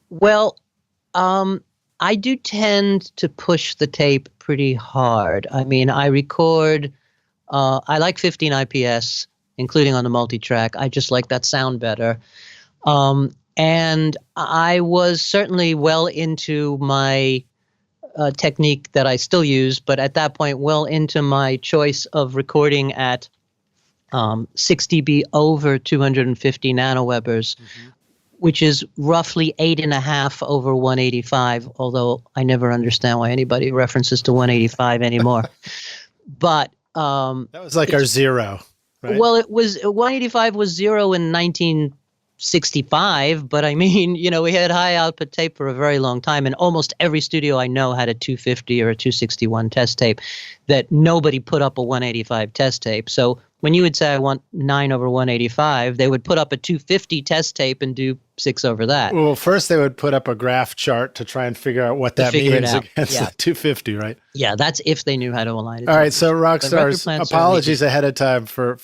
[SPEAKER 1] Well, I do tend to push the tape pretty hard. I mean, I record, I like 15 IPS, including on the multi-track. I just like that sound better. And I was certainly well into my technique that I still use, but at that point, well into my choice of recording at 6 dB over 250 nanowebers, which is roughly 8.5 over 185, although I never understand why anybody references to 185 anymore. But
[SPEAKER 2] that was like our zero, right?
[SPEAKER 1] Well, it was 185 was zero in 1965, but I mean, we had high output tape for a very long time, and almost every studio I know had a 250 or a 261 test tape that nobody put up a 185 test tape. So when you would say I want 9 over 185, they would put up a 250 test tape and do 6 over that.
[SPEAKER 2] Well, first they would put up a graph chart to try and figure out what that means against the 250, right?
[SPEAKER 1] Yeah, that's if they knew how to align it.
[SPEAKER 2] All right, so Rockstars, apologies ahead of time for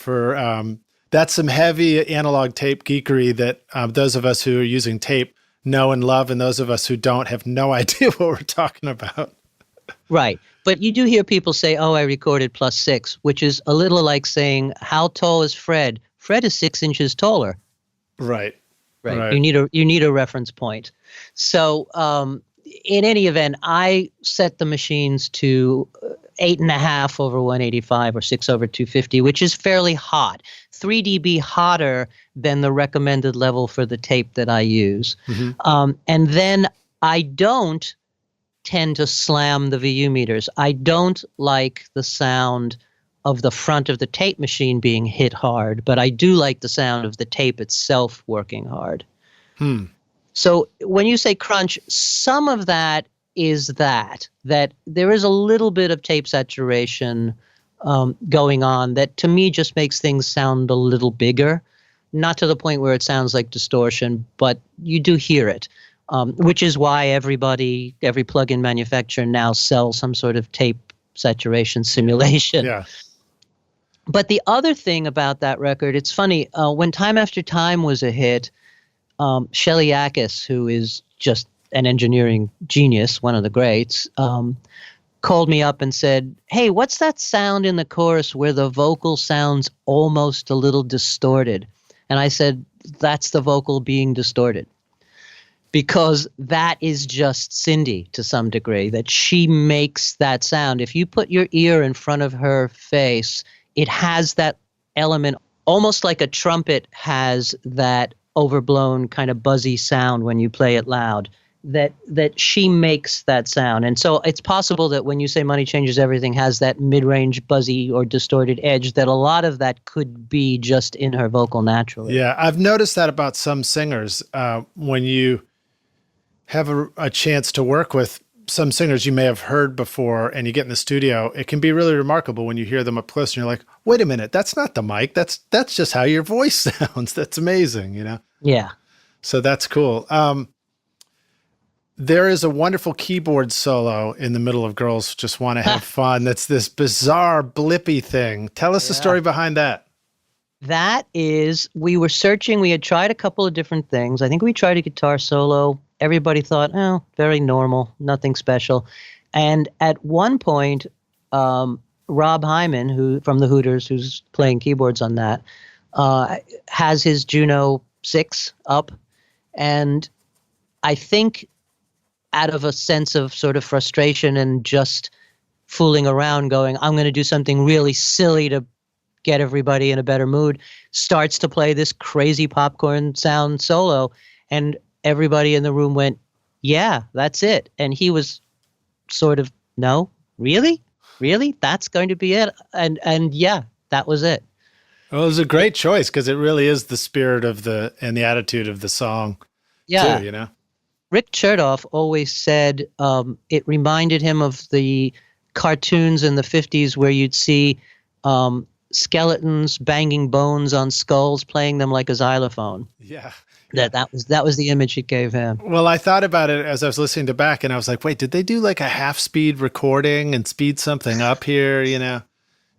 [SPEAKER 2] that's some heavy analog tape geekery that those of us who are using tape know and love, and those of us who don't have no idea what we're talking about.
[SPEAKER 1] Right. But you do hear people say, oh, I recorded +6, which is a little like saying, how tall is Fred? Fred is 6 inches taller.
[SPEAKER 2] Right.
[SPEAKER 1] You need a reference point. So in any event, I set the machines to 8.5 over 185 or 6 over 250, which is fairly hot. 3 dB hotter than the recommended level for the tape that I use. And then I don't tend to slam the VU meters. I don't like the sound of the front of the tape machine being hit hard, but I do like the sound of the tape itself working hard. So when you say crunch, some of that is that there is a little bit of tape saturation going on that to me just makes things sound a little bigger, not to the point where it sounds like distortion, but you do hear it. Which is why every plug-in manufacturer now sells some sort of tape saturation simulation.
[SPEAKER 2] Yeah.
[SPEAKER 1] But the other thing about that record, it's funny, when Time After Time was a hit, Shelley Yakis, who is just an engineering genius, one of the greats, called me up and said, hey, what's that sound in the chorus where the vocal sounds almost a little distorted? And I said, that's the vocal being distorted. Because that is just Cyndi to some degree, that she makes that sound. If you put your ear in front of her face, it has that element, almost like a trumpet has that overblown kind of buzzy sound when you play it loud, that she makes that sound. And so it's possible that when you say Money Changes Everything has that mid-range buzzy or distorted edge, that a lot of that could be just in her vocal naturally.
[SPEAKER 2] Yeah, I've noticed that about some singers. When you have a chance to work with some singers you may have heard before and you get in the studio, it can be really remarkable when you hear them up close and you're like, wait a minute, that's not the mic. That's just how your voice sounds. That's amazing,
[SPEAKER 1] Yeah.
[SPEAKER 2] So that's cool. There is a wonderful keyboard solo in the middle of Girls Just Want to Have Fun. That's this bizarre blippy thing. Tell us the story behind that.
[SPEAKER 1] That is, we were searching. We had tried a couple of different things. I think we tried a guitar solo. Everybody thought, oh, very normal, nothing special. And at one point, Rob Hyman, who from the Hooters, who's playing keyboards on that, has his Juno 6 up. And I think out of a sense of sort of frustration and just fooling around going, I'm going to do something really silly to get everybody in a better mood, starts to play this crazy popcorn sound solo. And everybody in the room went, yeah, that's it. And he was sort of, no, really? really? That's going to be it? And yeah, that was it.
[SPEAKER 2] Well, it was a great choice because it really is the spirit of and the attitude of the song,
[SPEAKER 1] Yeah.
[SPEAKER 2] too, you know?
[SPEAKER 1] Rick Chertoff always said it reminded him of the cartoons in the 50s where you'd see skeletons banging bones on skulls, playing them like a xylophone.
[SPEAKER 2] Yeah.
[SPEAKER 1] That was the image it gave him.
[SPEAKER 2] Well, I thought about it as I was listening to back, and I was like, wait, did they do like a half-speed recording and speed something up here, you know?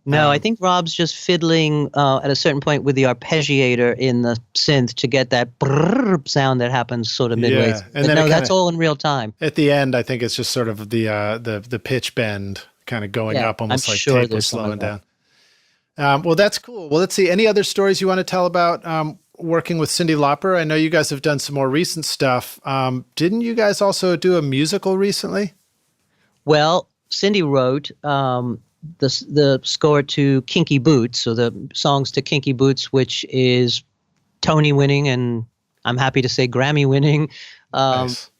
[SPEAKER 1] No, I think Rob's just fiddling at a certain point with the arpeggiator in the synth to get that brrr sound that happens sort of midway.
[SPEAKER 2] Yeah, and then
[SPEAKER 1] that's all in real time.
[SPEAKER 2] At the end, I think it's just sort of the pitch bend kind of going up, almost like tape was slowing down. Well, that's cool. Well, let's see. Any other stories you want to tell about working with Cyndi Lauper? I know you guys have done some more recent stuff. Didn't you guys also do a musical recently?
[SPEAKER 1] Well, Cyndi wrote the score to Kinky Boots, or the songs to Kinky Boots, which is Tony winning and I'm happy to say Grammy winning
[SPEAKER 2] Nice.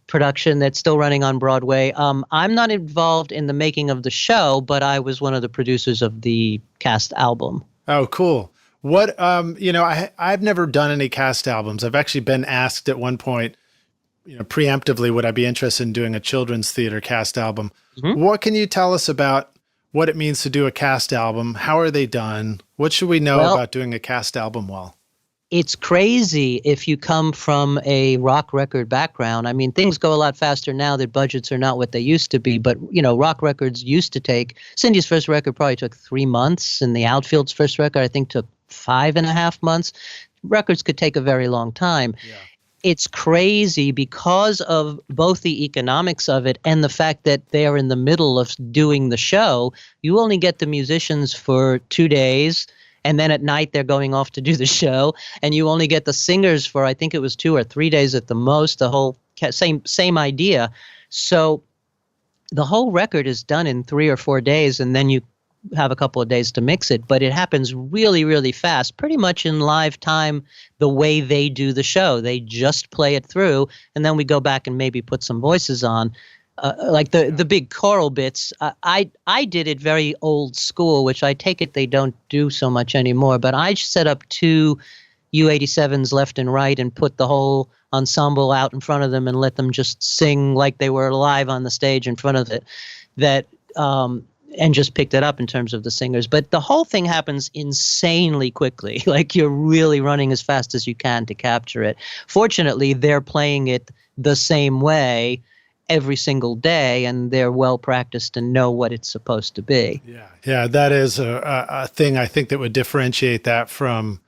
[SPEAKER 1] Production that's still running on Broadway. I'm not involved in the making of the show, but I was one of the producers of the cast album.
[SPEAKER 2] Oh, cool. What, I've never done any cast albums. I've actually been asked at one point, preemptively, would I be interested in doing a children's theater cast album? Mm-hmm. What can you tell us about what it means to do a cast album? How are they done? What should we know about doing a cast album well?
[SPEAKER 1] It's crazy if you come from a rock record background. I mean, things go a lot faster now that budgets are not what they used to be. But, rock records used to take, Cyndi's first record probably took 3 months, and the Outfield's first record, I think, took 5.5 months. Records could take a very long time. Yeah. It's crazy because of both the economics of it and the fact that they are in the middle of doing the show. You only get the musicians for 2 days, and then at night they're going off to do the show, and you only get the singers for, I think it was 2 or 3 days at the most, the whole same idea. So the whole record is done in 3 or 4 days, and then you have a couple of days to mix it, but it happens really, really fast, pretty much in live time, the way they do the show. They just play it through, and then we go back and maybe put some voices on. Like the big choral bits, I did it very old school, which I take it they don't do so much anymore, but I set up 2 U87s left and right and put the whole ensemble out in front of them and let them just sing like they were live on the stage in front of it. And just picked it up in terms of the singers. But the whole thing happens insanely quickly. Like you're really running as fast as you can to capture it. Fortunately, they're playing it the same way every single day, and they're well practiced and know what it's supposed to be.
[SPEAKER 2] Yeah, that is a thing I think that would differentiate that from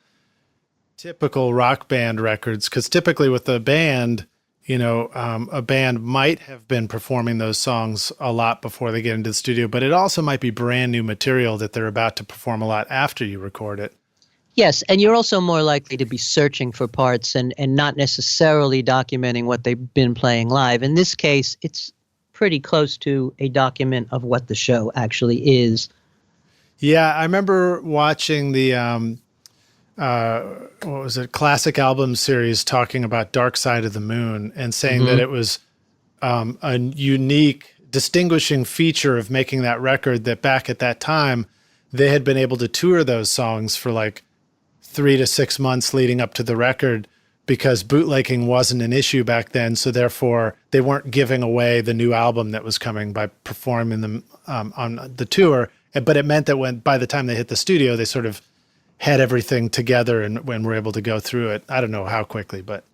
[SPEAKER 2] typical rock band records, because typically with a band, a band might have been performing those songs a lot before they get into the studio, but it also might be brand new material that they're about to perform a lot after you record it.
[SPEAKER 1] Yes, and you're also more likely to be searching for parts and not necessarily documenting what they've been playing live. In this case, it's pretty close to a document of what the show actually is.
[SPEAKER 2] Yeah, I remember watching the classic album series talking about Dark Side of the Moon and saying that it was a unique distinguishing feature of making that record, that back at that time they had been able to tour those songs for like 3 to 6 months leading up to the record, because bootlegging wasn't an issue back then. So therefore they weren't giving away the new album that was coming by performing them on the tour. But it meant that by the time they hit the studio, they sort of had everything together and when we're able to go through it. I don't know how quickly, but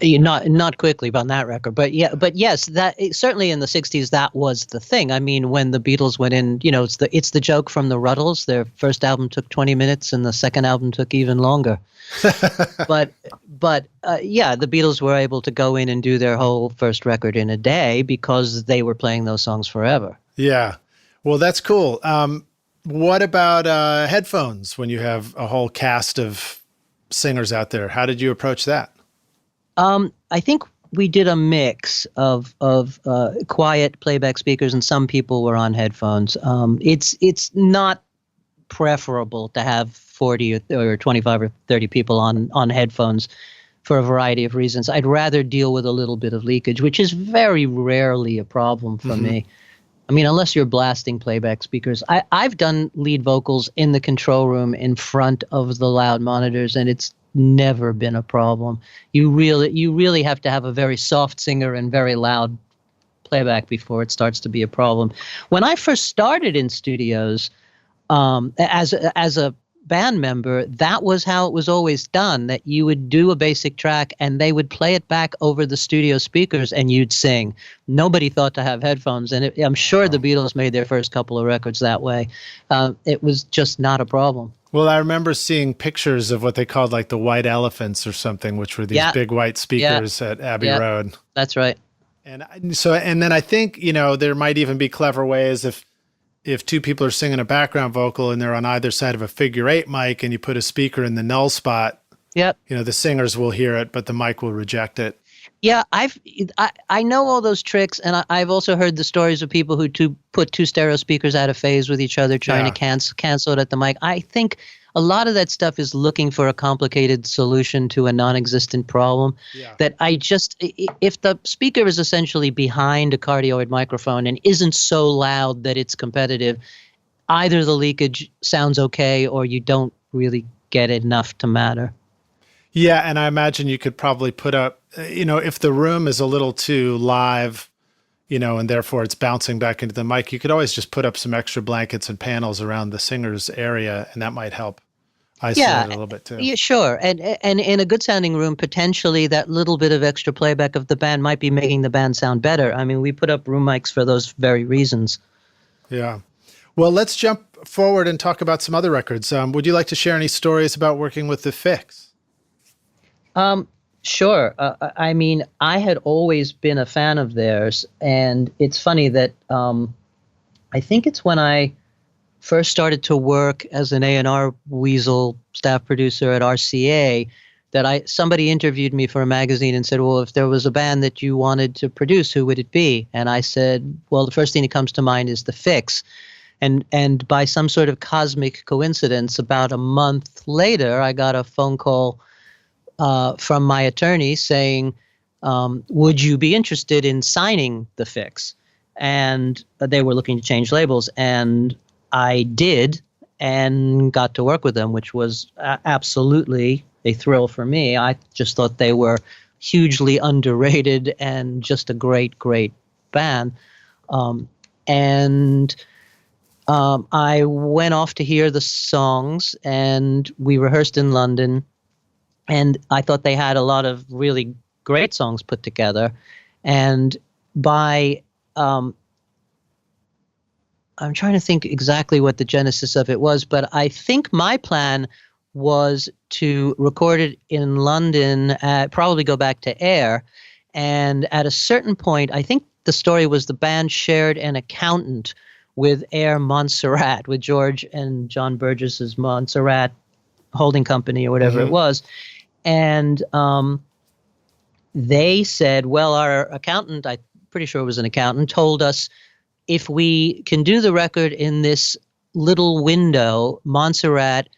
[SPEAKER 1] not quickly on that record, but yes, that certainly in the 60s that was the thing. I mean, when the Beatles went in, it's the joke from the Ruddles. Their first album took 20 minutes, and the second album took even longer. but the Beatles were able to go in and do their whole first record in a day because they were playing those songs forever.
[SPEAKER 2] Yeah, well, that's cool. What about headphones when you have a whole cast of singers out there? How did you approach that?
[SPEAKER 1] I think we did a mix of quiet playback speakers, and some people were on headphones. It's not preferable to have 40 or 25 or 30 people on headphones for a variety of reasons. I'd rather deal with a little bit of leakage, which is very rarely a problem for me. I mean, unless you're blasting playback speakers. I've done lead vocals in the control room in front of the loud monitors, and it's never been a problem. You really have to have a very soft singer and very loud playback before it starts to be a problem. When I first started in studios, as a band member, that was how it was always done, that you would do a basic track and they would play it back over the studio speakers and you'd sing. Nobody thought to have headphones, and I'm sure the Beatles made their first couple of records that way. It was just not a problem.
[SPEAKER 2] Well, I remember seeing pictures of what they called like the white elephants or something, which were these big white speakers at Abbey Road.
[SPEAKER 1] That's right.
[SPEAKER 2] And then I think, there might even be clever ways if two people are singing a background vocal and they're on either side of a figure 8 mic and you put a speaker in the null spot, the singers will hear it, but the mic will reject it.
[SPEAKER 1] Yeah, I know all those tricks, and I've also heard the stories of people who put two stereo speakers out of phase with each other, trying to cancel it at the mic. I think a lot of that stuff is looking for a complicated solution to a non-existent problem. Yeah. That if the speaker is essentially behind a cardioid microphone and isn't so loud that it's competitive, either the leakage sounds okay or you don't really get it enough to matter.
[SPEAKER 2] Yeah, and I imagine you could probably put up, if the room is a little too live, and therefore it's bouncing back into the mic, you could always just put up some extra blankets and panels around the singer's area, and that might help isolate it a little bit too.
[SPEAKER 1] Yeah, sure. And in a good sounding room, potentially that little bit of extra playback of the band might be making the band sound better. I mean, we put up room mics for those very reasons.
[SPEAKER 2] Yeah. Well, let's jump forward and talk about some other records. Would you like to share any stories about working with The Fix?
[SPEAKER 1] Sure. I mean, I had always been a fan of theirs, and it's funny that I think it's when I first started to work as an A&R weasel staff producer at RCA that somebody interviewed me for a magazine and said, well, if there was a band that you wanted to produce, who would it be? And I said, well, the first thing that comes to mind is The Fix. And by some sort of cosmic coincidence, about a month later, I got a phone call from my attorney saying, would you be interested in signing The Fix? And they were looking to change labels. And I did, and got to work with them, which was absolutely a thrill for me. I just thought they were hugely underrated and just a great, great band. I went off to hear the songs, and we rehearsed in London. And I thought they had a lot of really great songs put together. And I'm trying to think exactly what the genesis of it was, but I think my plan was to record it in London, probably go back to Air. And at a certain point, I think the story was the band shared an accountant with Air Montserrat, with George and John Burgess's Montserrat holding company or whatever it was. And they said, well, our accountant, I'm pretty sure it was an accountant, told us if we can do the record in this little window, Montserrat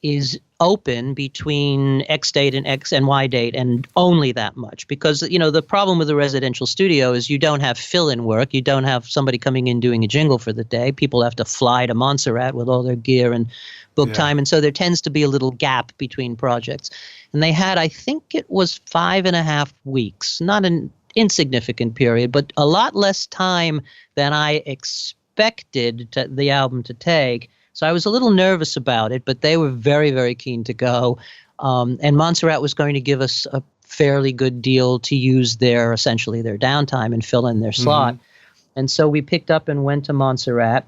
[SPEAKER 1] is open between X date and X and Y date, and only that much. Because, the problem with a residential studio is you don't have fill-in work. You don't have somebody coming in doing a jingle for the day. People have to fly to Montserrat with all their gear and book time. And so there tends to be a little gap between projects. And they had, I think it was 5.5 weeks, not an insignificant period, but a lot less time than I expected the album to take. So I was a little nervous about it, but they were very, very keen to go. And Montserrat was going to give us a fairly good deal to use essentially their downtime and fill in their slot. And so we picked up and went to Montserrat,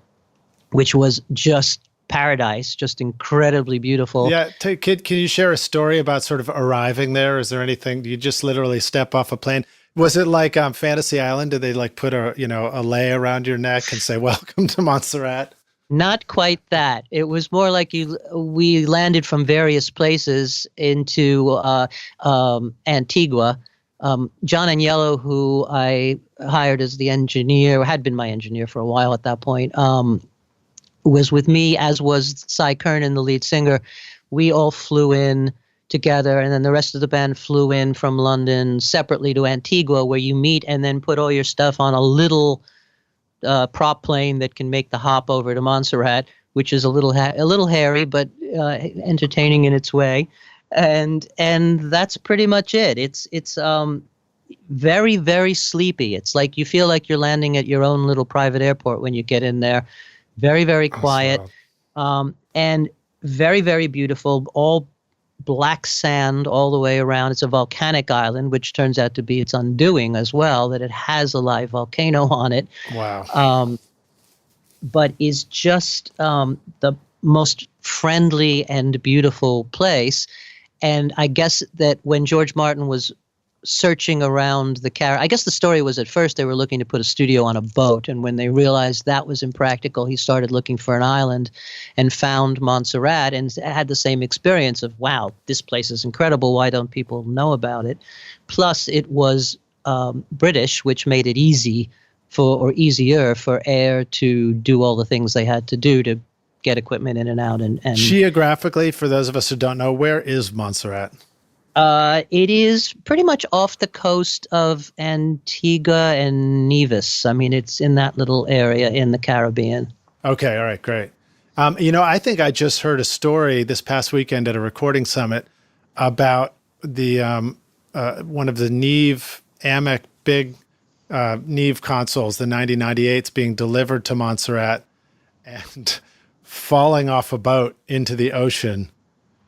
[SPEAKER 1] which was just paradise, just incredibly beautiful. Yeah.
[SPEAKER 2] Can you share a story about sort of arriving there? Is there anything, do you just literally step off a plane? Was it like Fantasy Island? Did they like put a lei around your neck and say, welcome to Montserrat?
[SPEAKER 1] Not quite that. It was more like we landed from various places into Antigua. John Agnello, who I hired as the engineer, had been my engineer for a while at that point, was with me, as was Cy Kernan, the lead singer. We all flew in together, and then the rest of the band flew in from London separately to Antigua, where you meet and then put all your stuff on a little prop plane that can make the hop over to Montserrat, which is a little hairy, but entertaining in its way. And that's pretty much it. It's very, very sleepy. It's like you feel like you're landing at your own little private airport when you get in there. Very, very quiet, and very, very beautiful. All black sand all the way around. It's a volcanic island, which turns out to be its undoing as well, that it has a live volcano on it.
[SPEAKER 2] Wow.
[SPEAKER 1] But is just the most friendly and beautiful place. And I guess that when George Martin was searching around I guess the story was at first they were looking to put a studio on a boat, and when they realized that was impractical, he started looking for an island and found Montserrat and had the same experience of, wow, this place is incredible, why don't people know about it? Plus it was British, which made it easier for Air to do all the things they had to do to get equipment in and out. And
[SPEAKER 2] geographically, for those of us who don't know, where is Montserrat?
[SPEAKER 1] It is pretty much off the coast of Antigua and Nevis. I mean, it's in that little area in the Caribbean.
[SPEAKER 2] Okay, all right, great. I think I just heard a story this past weekend at a recording summit about the one of the Neve AMEC big Neve consoles, the 9098s, being delivered to Montserrat and falling off a boat into the ocean,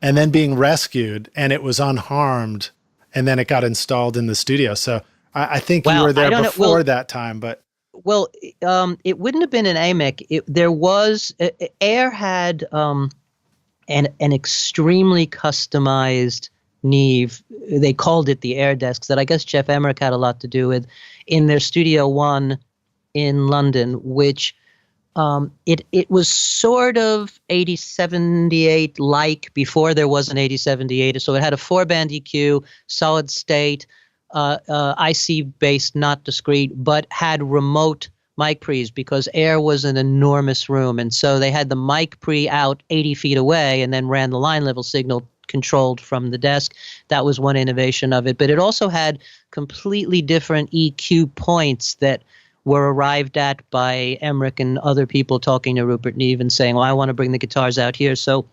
[SPEAKER 2] and then being rescued, and it was unharmed, and then it got installed in the studio. So I think you were there before that time, but
[SPEAKER 1] it wouldn't have been an AMEC. There was Air had an extremely customized Neve. They called it the Air Desks, that I guess Jeff Emmerich had a lot to do with, in their Studio One in London, which it was sort of 8078 like before there was an 8078. So it had a 4-band EQ, solid state, IC based, not discrete, but had remote mic pre's, because Air was an enormous room. And so they had the mic pre out 80 feet away and then ran the line level signal controlled from the desk. That was one innovation of it. But it also had completely different EQ points that were arrived at by Emmerich and other people talking to Rupert Neve and saying, well, I want to bring the guitars out here. So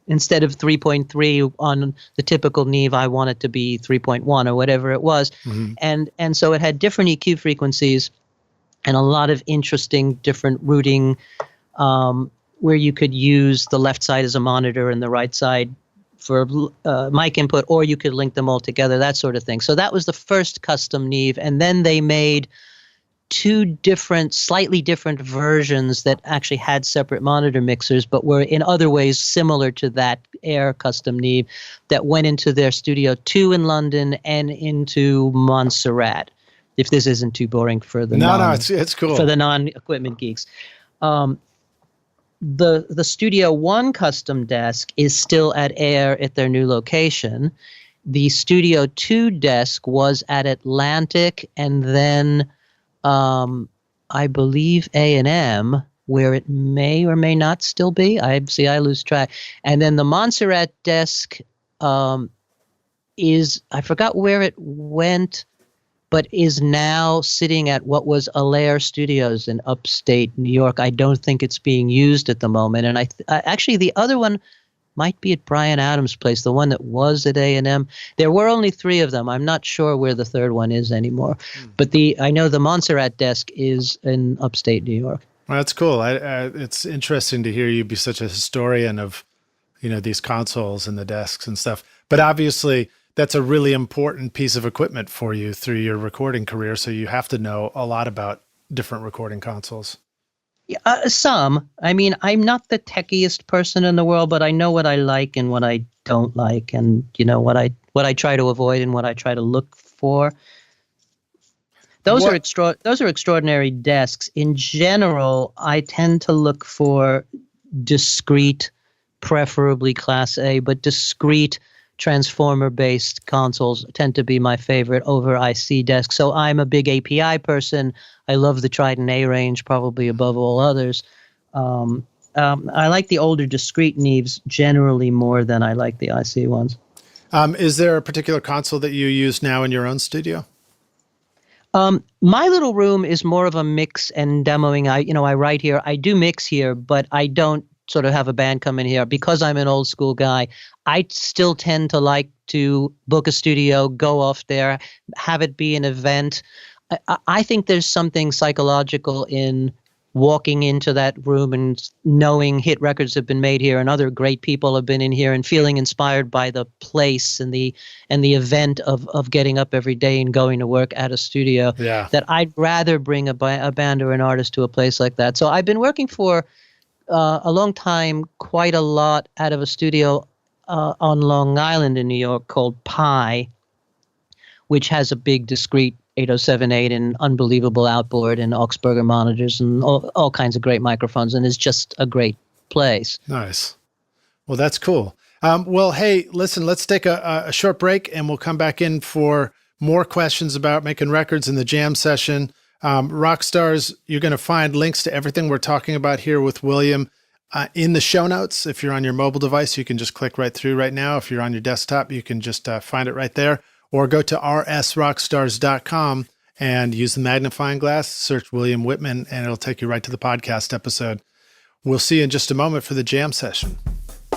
[SPEAKER 1] instead of 3.3 on the typical Neve, I want it to be 3.1 or whatever it was. Mm-hmm. And so it had different EQ frequencies and a lot of interesting different routing, where you could use the left side as a monitor and the right side for mic input, or you could link them all together, that sort of thing. So that was the first custom Neve. And then they made two slightly different versions that actually had separate monitor mixers, but were in other ways similar to that Air custom Neve, that went into their Studio 2 in London and into Montserrat. If this isn't too boring for the
[SPEAKER 2] it's cool
[SPEAKER 1] for the non-equipment geeks. The Studio 1 custom desk is still at Air at their new location. The Studio 2 desk was at Atlantic, and then I believe A&M, where it may or may not still be. I lose track. And then the Montserrat desk I forgot where it went, but is now sitting at what was Allaire Studios in upstate New York. I don't think it's being used at the moment. And actually the other one might be at Bryan Adams' place, the one that was at A&M. There were only 3 of them. I'm not sure where the third one is anymore. But I know the Montserrat desk is in upstate New York.
[SPEAKER 2] Well, that's cool. It's interesting to hear you be such a historian of, these consoles and the desks and stuff. But obviously, that's a really important piece of equipment for you through your recording career. So you have to know a lot about different recording consoles.
[SPEAKER 1] Some. I mean, I'm not the techiest person in the world, but I know what I like and what I don't like, and what I try to avoid and what I try to look for. Those are extraordinary desks. In general, I tend to look for discrete, preferably Class A, but discrete transformer-based consoles tend to be my favorite over IC desks. So I'm a big API person. I love the Trident A range, probably above all others. I like the older discrete Neves generally more than I like the IC ones.
[SPEAKER 2] Is there a particular console that you use now in your own studio?
[SPEAKER 1] My little room is more of a mix and demoing. I write here. I do mix here, but I don't sort of have a band come in here because I'm an old school guy. I still tend to like to book a studio, go off there, have it be an event. I think there's something psychological in walking into that room and knowing hit records have been made here and other great people have been in here and feeling inspired by the place and the event of getting up every day and going to work at a studio.
[SPEAKER 2] Yeah.
[SPEAKER 1] That I'd rather bring a band or an artist to a place like that. So I've been working for a long time, quite a lot out of a studio on Long Island in New York called Pi, which has a big discrete 8078 and unbelievable outboard and Augsburger monitors and all kinds of great microphones, and is just a great place.
[SPEAKER 2] Nice. Well, that's cool. Well, hey, listen, let's take a short break and we'll come back in for more questions about making records in the jam session. Rockstars, you're going to find links to everything we're talking about here with William in the show notes. If you're on your mobile device, you can just click right through right now. If you're on your desktop, you can just find it right there. Or go to rsrockstars.com and use the magnifying glass, search William Wittman, and it'll take you right to the podcast episode. We'll see you in just a moment for the jam session.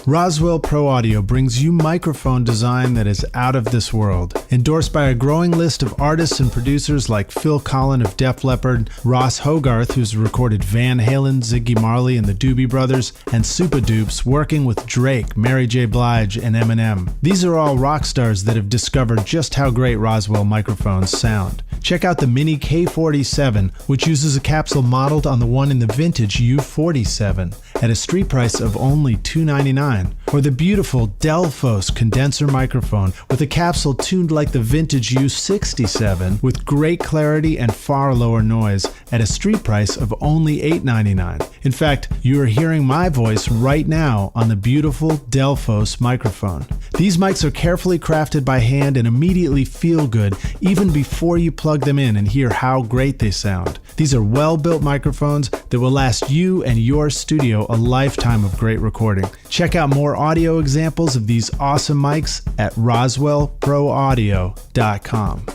[SPEAKER 2] Roswell Pro Audio brings you microphone design that is out of this world. Endorsed by a growing list of artists and producers like Phil Collen of Def Leppard, Ross Hogarth, who's recorded Van Halen, Ziggy Marley, and the Doobie Brothers, and Super Dupes, working with Drake, Mary J. Blige, and Eminem. These are all rock stars that have discovered just how great Roswell microphones sound. Check out the Mini K47, which uses a capsule modeled on the one in the vintage U47 at a street price of only $299. Or the beautiful Delphos condenser microphone with a capsule tuned like the vintage U67 with great clarity and far lower noise at a street price of only $899. In fact, you are hearing my voice right now on the beautiful Delphos microphone. These mics are carefully crafted by hand and immediately feel good even before you plug them in and hear how great they sound. These are well-built microphones that will last you and your studio a lifetime of great recording. Check out more audio examples of these awesome mics at roswellproaudio.com.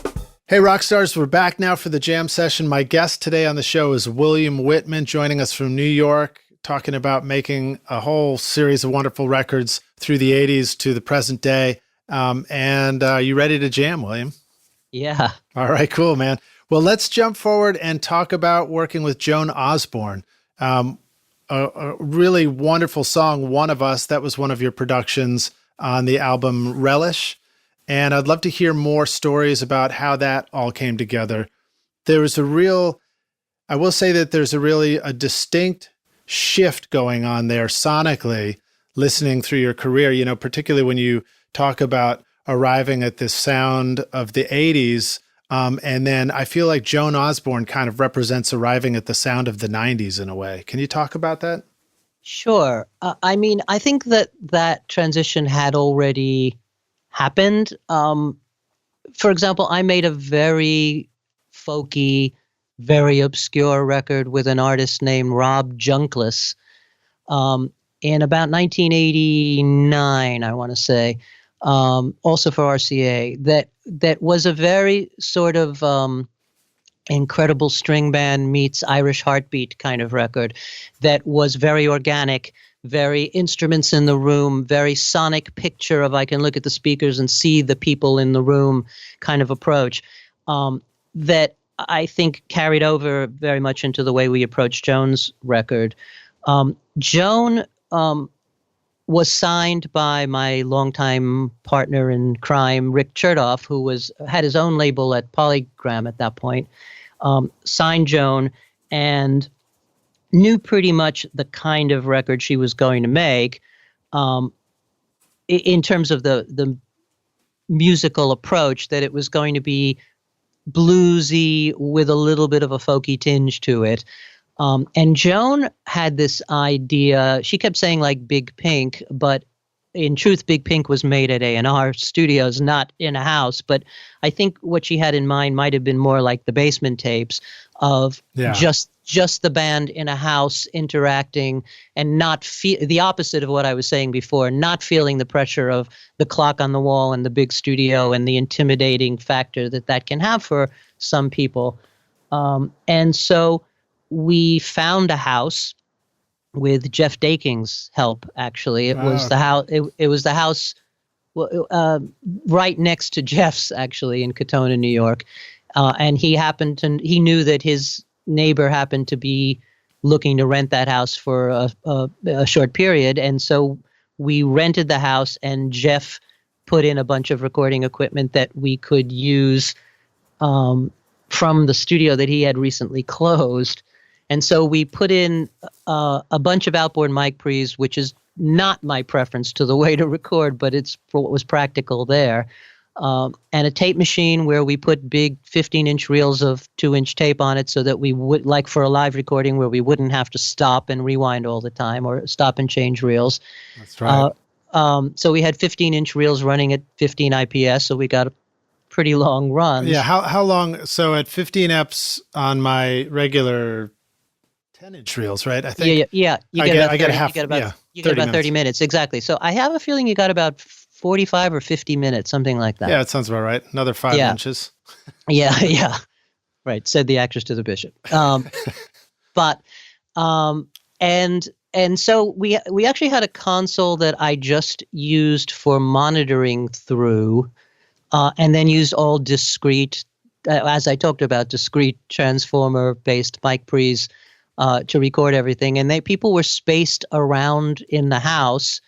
[SPEAKER 2] Hey Rockstars, we're back now for the jam session. My guest today on the show is William Wittman, joining us from New York, talking about making a whole series of wonderful records through the 80s to the present day. Are you ready to jam, William?
[SPEAKER 1] Yeah.
[SPEAKER 2] All right, cool, man. Well, let's jump forward and talk about working with Joan Osborne. A really wonderful song, One of Us. That was one of your productions on the album Relish. And I'd love to hear more stories about how that all came together. I will say that there's a distinct shift going on there sonically, listening through your career, particularly when you talk about arriving at this sound of the 80s. And then I feel like Joan Osborne kind of represents arriving at the sound of the 90s in a way. Can you talk about that?
[SPEAKER 1] Sure. I think that transition had already happened. For example, I made a very folky, very obscure record with an artist named Rob Junkless in about 1989, I want to say. Also for RCA, that was a very sort of incredible string band meets Irish heartbeat kind of record that was very organic, very instruments in the room, very sonic picture of I can look at the speakers and see the people in the room kind of approach that I think carried over very much into the way we approach Joan's record. Joan was signed by my longtime partner in crime, Rick Chertoff, who had his own label at Polygram at that point, signed Joan and knew pretty much the kind of record she was going to make in terms of the musical approach, that it was going to be bluesy with a little bit of a folky tinge to it. And Joan had this idea. She kept saying like Big Pink, but in truth, Big Pink was made at A&R Studios, not in a house. But I think what she had in mind might have been more like the basement tapes of just the band in a house interacting and not the opposite of what I was saying before, not feeling the pressure of the clock on the wall and the big studio and the intimidating factor that can have for some people. And so we found a house with Jeff Daking's help. Actually, it was the house. It was the house right next to Jeff's, actually, in Katona, New York. And he knew that his neighbor happened to be looking to rent that house for a short period, and so we rented the house. And Jeff put in a bunch of recording equipment that we could use from the studio that he had recently closed. And so we put in a bunch of outboard mic pre's, which is not my preference to the way to record, but it's for what was practical there. And a tape machine where we put big 15-inch reels of 2-inch tape on it so that we would, like for a live recording, where we wouldn't have to stop and rewind all the time or stop and change reels.
[SPEAKER 2] That's right.
[SPEAKER 1] So we had 15-inch reels running at 15 IPS, so we got a pretty long run.
[SPEAKER 2] Yeah, how long? So at 15 EPs on my regular 10-inch reels, right? I think.
[SPEAKER 1] Yeah. You get about 30 minutes. Exactly. So I have a feeling you got about 45 or 50 minutes, something like that.
[SPEAKER 2] Yeah, it sounds about right. Another 5 inches.
[SPEAKER 1] Yeah. Right, said the actress to the bishop. And so we actually had a console that I just used for monitoring through, and then used all discrete, as I talked about, discrete transformer-based mic pre's to record everything. And people were spaced around in the house,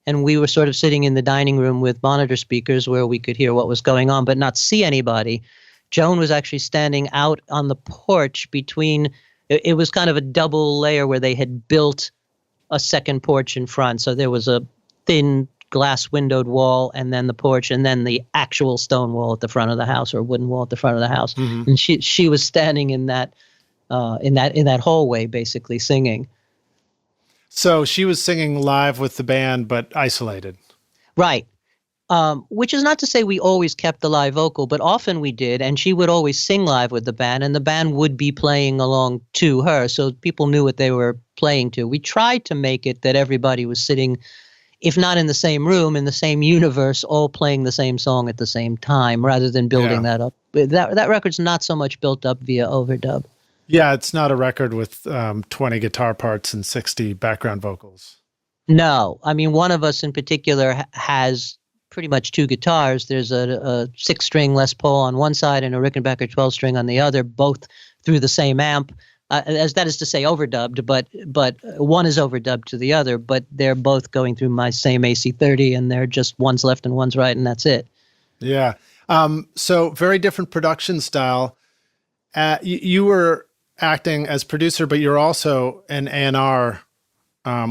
[SPEAKER 1] and we were sort of sitting in the dining room with monitor speakers where we could hear what was going on but not see anybody. Joan was actually standing out on the porch between, it was kind of a double layer where they had built a second porch in front. So there was a thin glass windowed wall, and then the porch, and then the actual stone wall at the front of the house, or wooden wall at the front of the house. Mm-hmm. And she was standing in that hallway, basically singing.
[SPEAKER 2] So she was singing live with the band, but isolated.
[SPEAKER 1] Right. Which is not to say we always kept the live vocal, but often we did. And she would always sing live with the band, and the band would be playing along to her. So people knew what they were playing to. We tried to make it that everybody was sitting, if not in the same room, in the same universe, all playing the same song at the same time, rather than building that up. That record's not so much built up via overdub.
[SPEAKER 2] Yeah, it's not a record with 20 guitar parts and 60 background vocals.
[SPEAKER 1] No. I mean, one of us in particular has pretty much 2 guitars. There's a 6-string Les Paul on one side and a Rickenbacker 12-string on the other, both through the same amp. As that is to say, overdubbed, but one is overdubbed to the other, but they're both going through my same AC30, and they're just one's left and one's right, and that's it.
[SPEAKER 2] Yeah. So very different production style. You were acting as producer, but you're also an A&R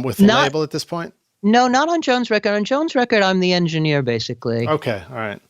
[SPEAKER 2] with the label at this point?
[SPEAKER 1] No, not on Joan's record. On Joan's record, I'm the engineer, basically.
[SPEAKER 2] Okay, all right.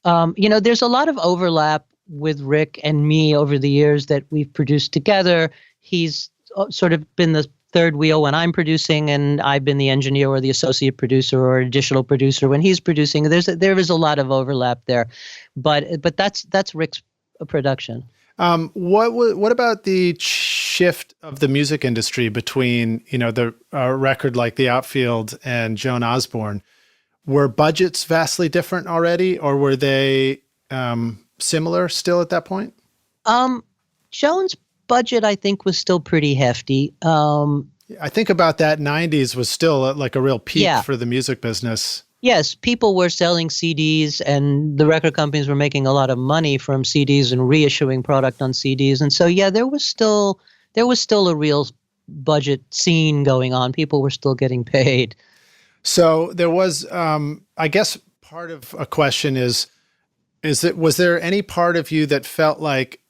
[SPEAKER 1] There's a lot of overlap with Rick and me over the years that we've produced together. He's sort of been the third wheel when I'm producing, and I've been the engineer or the associate producer or additional producer when he's producing. There is a lot of overlap there, but that's Rick's production.
[SPEAKER 2] What about the shift of the music industry between, the record like The Outfield and Joan Osborne? Were budgets vastly different already, or were they similar still at that point?
[SPEAKER 1] Joan's budget, I think, was still pretty hefty.
[SPEAKER 2] I think about that 90s was still like a real peak for the music business.
[SPEAKER 1] Yes, people were selling CDs, and the record companies were making a lot of money from CDs and reissuing product on CDs. And so, there was still a real budget scene going on. People were still getting paid.
[SPEAKER 2] So there was, I guess, part of a question was there any part of you that felt like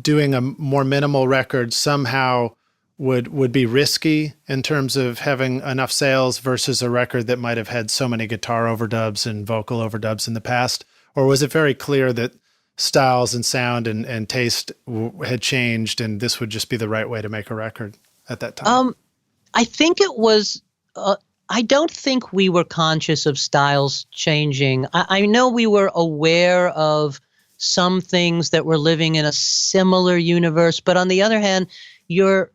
[SPEAKER 2] doing a more minimal record somehow would be risky in terms of having enough sales versus a record that might have had so many guitar overdubs and vocal overdubs in the past? Or was it very clear that styles and sound and taste had changed, and this would just be the right way to make a record at that time?
[SPEAKER 1] I think it was I don't think we were conscious of styles changing. I know we were aware of some things that were living in a similar universe, but on the other hand, you're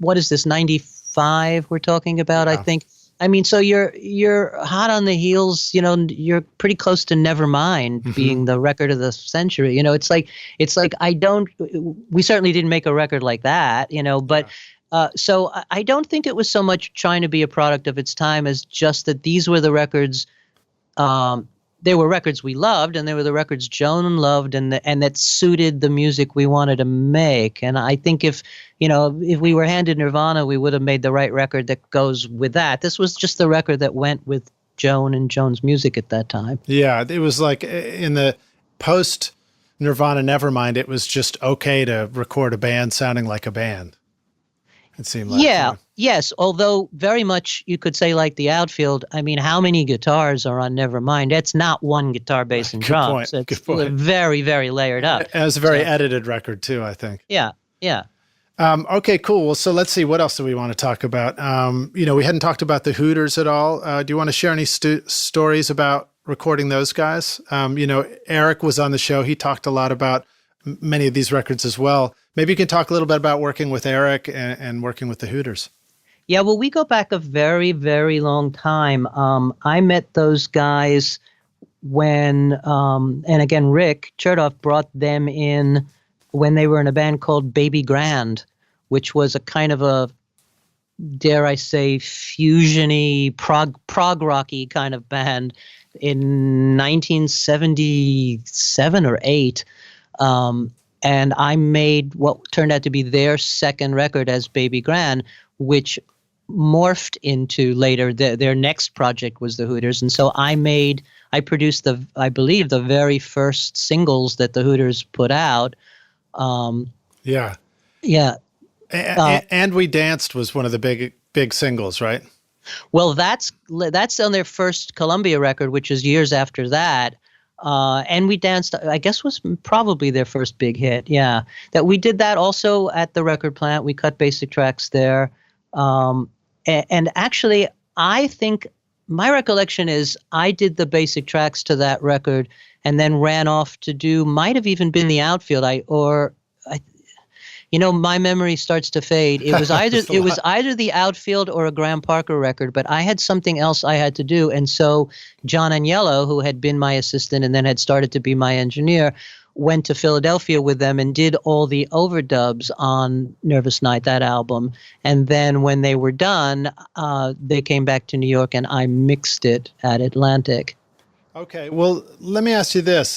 [SPEAKER 1] what is this, 95 we're talking about, I think. I mean, so you're hot on the heels, you're pretty close to Nevermind being the record of the century. It's like we certainly didn't make a record like that, but so I don't think it was so much trying to be a product of its time as just that these were the records. They were records we loved, and they were the records Joan loved, and that suited the music we wanted to make. And I think if we were handed Nirvana, we would have made the right record that goes with that. This was just the record that went with Joan and Joan's music at that time.
[SPEAKER 2] Yeah, it was like in the post Nirvana Nevermind, it was just okay to record a band sounding like a band. It seemed like.
[SPEAKER 1] Yeah. Yes. Although very much you could say like the Outfield. I mean, how many guitars are on Nevermind? It's not one guitar, bass, and drums. It's very, very layered up.
[SPEAKER 2] It was a very edited record too, I think.
[SPEAKER 1] Yeah. Yeah.
[SPEAKER 2] Okay, cool. Well, so let's see. What else do we want to talk about? We hadn't talked about the Hooters at all. Do you want to share any stories about recording those guys? Eric was on the show. He talked a lot about many of these records as well. Maybe you can talk a little bit about working with Eric and working with the Hooters.
[SPEAKER 1] Yeah, well, we go back a very, very long time. I met those guys when, and again, Rick Chertoff brought them in when they were in a band called Baby Grand, which was a kind of a, dare I say, fusion-y, prog rocky kind of band in 1977 or 8. And I made what turned out to be their second record as Baby Grand, which morphed into later their next project was the Hooters. And so I produced I believe the very first singles that the Hooters put out.
[SPEAKER 2] Yeah. And We Danced was one of the big singles, right?
[SPEAKER 1] Well, that's on their first Columbia record, which is years after that. And We Danced, I guess, was probably their first big hit. Yeah, that we did that also at the record plant. We cut basic tracks there. And actually, I think my recollection is I did the basic tracks to that record and then ran off to might have even been the Outfield. My memory starts to fade. It was either the Outfield or a Graham Parker record, but I had something else I had to do. And so John Agnello, who had been my assistant and then had started to be my engineer, went to Philadelphia with them and did all the overdubs on Nervous Night, that album. And then when they were done, they came back to New York and I mixed it at Atlantic.
[SPEAKER 2] Okay, well, let me ask you this.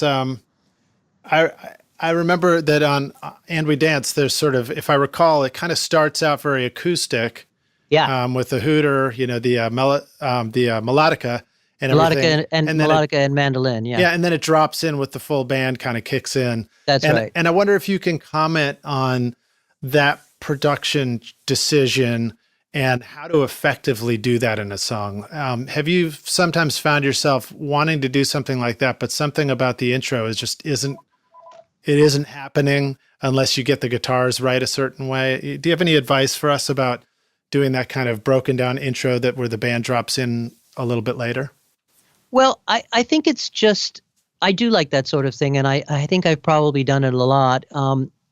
[SPEAKER 2] I remember that on And We Dance, there's sort of, if I recall, it kind of starts out very acoustic.
[SPEAKER 1] Yeah.
[SPEAKER 2] With the Hooter, the melodica and everything.
[SPEAKER 1] Melodica and mandolin, yeah.
[SPEAKER 2] Yeah, and then it drops in with the full band, kind of kicks in.
[SPEAKER 1] That's right.
[SPEAKER 2] And I wonder if you can comment on that production decision and how to effectively do that in a song. Have you sometimes found yourself wanting to do something like that, but something about the intro isn't happening unless you get the guitars right a certain way? Do you have any advice for us about doing that kind of broken down intro where the band drops in a little bit later?
[SPEAKER 1] Well, I think it's just, I do like that sort of thing, and I think I've probably done it a lot.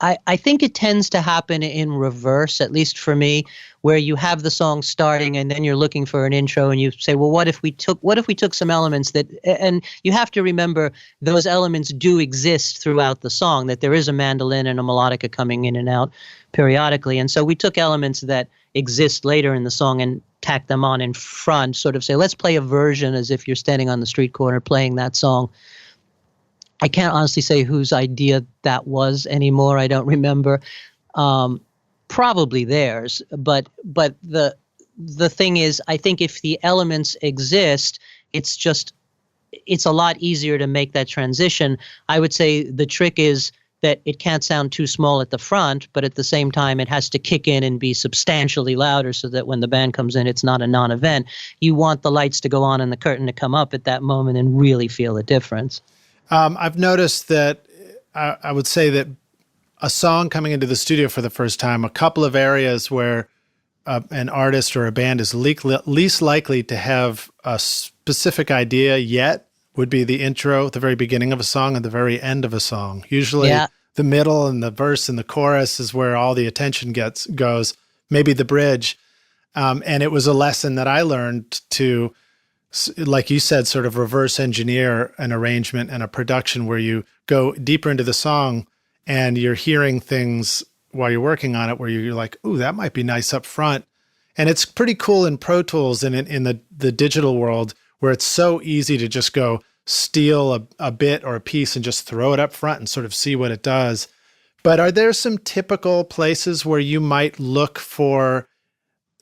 [SPEAKER 1] I think it tends to happen in reverse, at least for me, where you have the song starting and then you're looking for an intro and you say, well, what if we took some elements and you have to remember those elements do exist throughout the song, that there is a mandolin and a melodica coming in and out periodically. And so we took elements that exist later in the song and tack them on in front, sort of say, let's play a version as if you're standing on the street corner playing that song. I can't honestly say whose idea that was anymore. I don't remember. Probably theirs. But the thing is, I think if the elements exist, it's a lot easier to make that transition. I would say the trick is that it can't sound too small at the front, but at the same time, it has to kick in and be substantially louder so that when the band comes in, it's not a non-event. You want the lights to go on and the curtain to come up at that moment and really feel the difference.
[SPEAKER 2] I've noticed that I would say that a song coming into the studio for the first time, a couple of areas where an artist or a band is least likely to have a specific idea yet would be the intro, the very beginning of a song, and the very end of a song. Usually the middle and the verse and the chorus is where all the attention goes, maybe the bridge. And it was a lesson that I learned to, like you said, sort of reverse engineer an arrangement and a production where you go deeper into the song and you're hearing things while you're working on it where you're like, ooh, that might be nice up front. And it's pretty cool in Pro Tools and in the digital world where it's so easy to just go steal a bit or a piece and just throw it up front and sort of see what it does. But are there some typical places where you might look for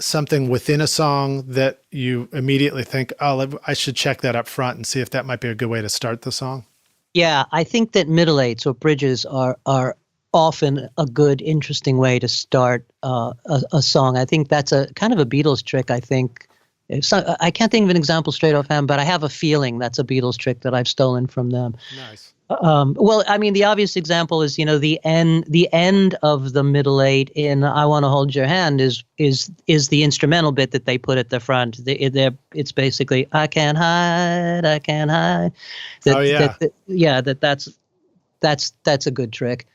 [SPEAKER 2] something within a song that you immediately think, oh, I should check that up front and see if that might be a good way to start the song?
[SPEAKER 1] Yeah, I think that middle eights or bridges are often a good, interesting way to start a song. I think that's a kind of a Beatles trick, I think. I can't think of an example straight offhand, but I have a feeling that's a Beatles trick that I've stolen from them.
[SPEAKER 2] Nice.
[SPEAKER 1] Well, I mean, the obvious example is, the end of the middle eight in "I Want to Hold Your Hand" is the instrumental bit that they put at the front. It's basically "I can't hide, I can't hide." That's a good trick.